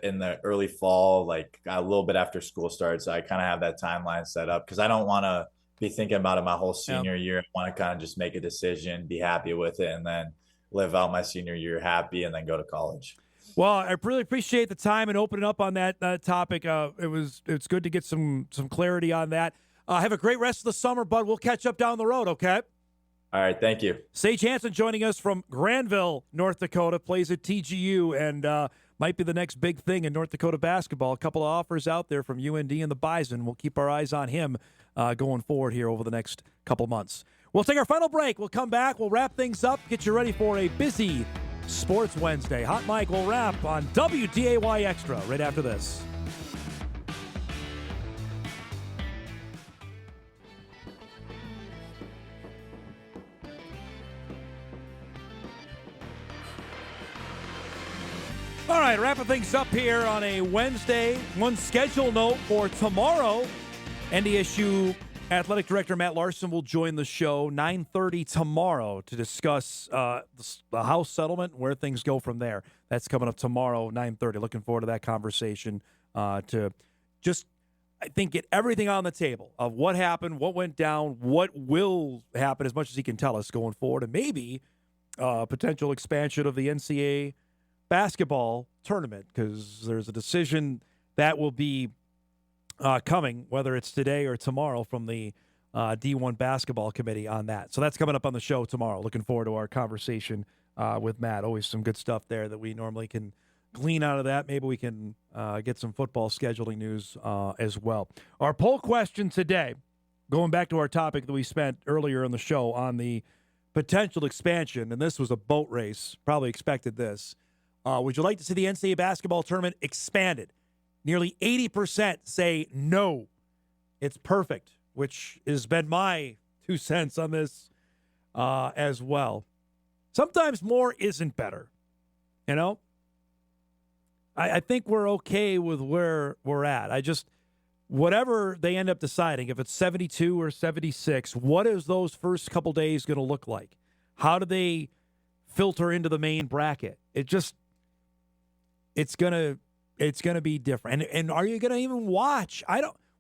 in the early fall, a little bit after school starts. I kind of have that timeline set up because I don't want to be thinking about it my whole senior year. I want to kind of just make a decision, be happy with it, and then live out my senior year happy and then go to college. Well, I really appreciate the time and opening up on that topic. It's good to get some clarity on that. Have a great rest of the summer, bud. We'll catch up down the road, okay? All right, thank you. Sage Hanson joining us from Granville, North Dakota, plays at TGU and might be the next big thing in North Dakota basketball. A couple of offers out there from UND and the Bison. We'll keep our eyes on him going forward here over the next couple months. We'll take our final break. We'll come back. We'll wrap things up, get you ready for a busy Sports Wednesday. Hot Mike will wrap on WDAY Extra right after this. All right, wrapping things up here on a Wednesday. One schedule note for tomorrow. NDSU Athletic Director Matt Larson will join the show 9:30 tomorrow to discuss the House settlement and where things go from there. That's coming up tomorrow, 9:30. Looking forward to that conversation to just, I think, get everything on the table of what happened, what went down, what will happen as much as he can tell us going forward, and maybe potential expansion of the NCAA basketball tournament, because there's a decision that will be coming, whether it's today or tomorrow, from the D1 basketball committee on that. So that's coming up on the show tomorrow. Looking forward to our conversation with Matt. Always some good stuff there that we normally can glean out of that. Maybe we can get some football scheduling news as well. Our poll question today, going back to our topic that we spent earlier in the show on the potential expansion, and this was a boat race, probably expected this. Would you like to see the NCAA basketball tournament expanded? Nearly 80% say no. It's perfect, which has been my 2 cents on this as well. Sometimes more isn't better, you know? I think we're okay with where we're at. Whatever they end up deciding, if it's 72 or 76, what is those first couple days going to look like? How do they filter into the main bracket? It's gonna be different. And are you gonna even watch?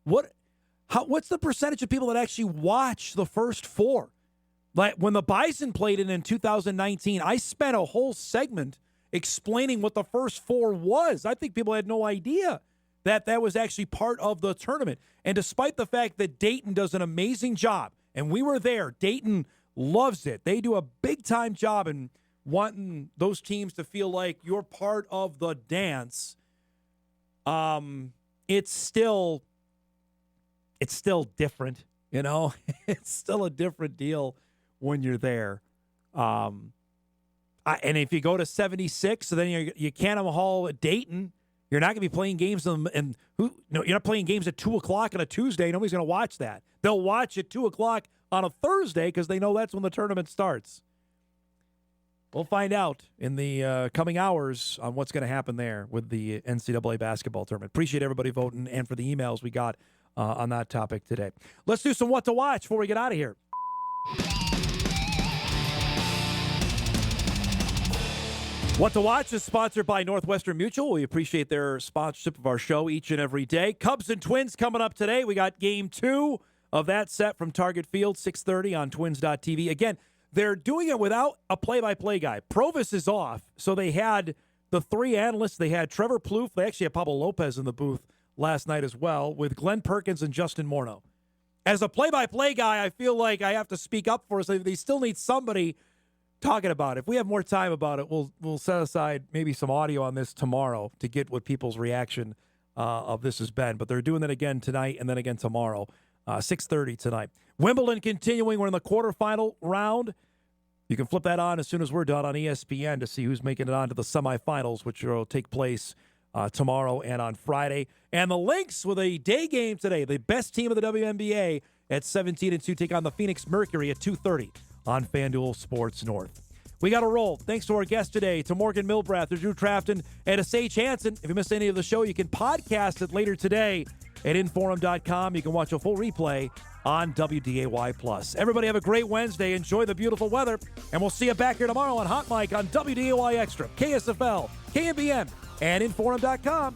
What's the percentage of people that actually watch the first four? Like when the Bison played in 2019, I spent a whole segment explaining what the first four was. I think people had no idea that was actually part of the tournament. And despite the fact that Dayton does an amazing job, and we were there, Dayton loves it. They do a big-time job in wanting those teams to feel like you're part of the dance. It's still different, you know. It's still a different deal when you're there. And if you go to 76, so then you Canham Hall at Dayton, you're not going to be playing games you're not playing games at 2:00 on a Tuesday. Nobody's going to watch that. They'll watch at 2:00 on a Thursday because they know that's when the tournament starts. We'll find out in the coming hours on what's going to happen there with the NCAA basketball tournament. Appreciate everybody voting and for the emails we got on that topic today. Let's do some what to watch before we get out of here. What to Watch is sponsored by Northwestern Mutual. We appreciate their sponsorship of our show each and every day. Cubs and Twins coming up today. We got Game 2 of that set from Target Field, 6:30 on Twins.tv. Again, they're doing it without a play-by-play guy. Provis is off, so they had the three analysts. They had Trevor Plouffe. They actually had Pablo Lopez in the booth last night as well, with Glenn Perkins and Justin Morneau. As a play-by-play guy, I feel like I have to speak up for us. They still need somebody talking about it. If we have more time about it, we'll set aside maybe some audio on this tomorrow to get what people's reaction of this has been. But they're doing that again tonight and then again tomorrow, 6:30 tonight. Wimbledon continuing. We're in the quarterfinal round. You can flip that on as soon as we're done on ESPN to see who's making it on to the semifinals, which will take place tomorrow and on Friday. And the Lynx with a day game today. The best team of the WNBA at 17-2 take on the Phoenix Mercury at 2:30 on FanDuel Sports North. We got to roll. Thanks to our guest today, to Morgan Milbrath, to Drew Trafton, and to Sage Hanson. If you missed any of the show, you can podcast it later today at Inforum.com. You can watch a full replay on WDAY+. Everybody have a great Wednesday. Enjoy the beautiful weather, and we'll see you back here tomorrow on Hot Mike on WDAY Extra, KSFL, KNBN, and Inforum.com.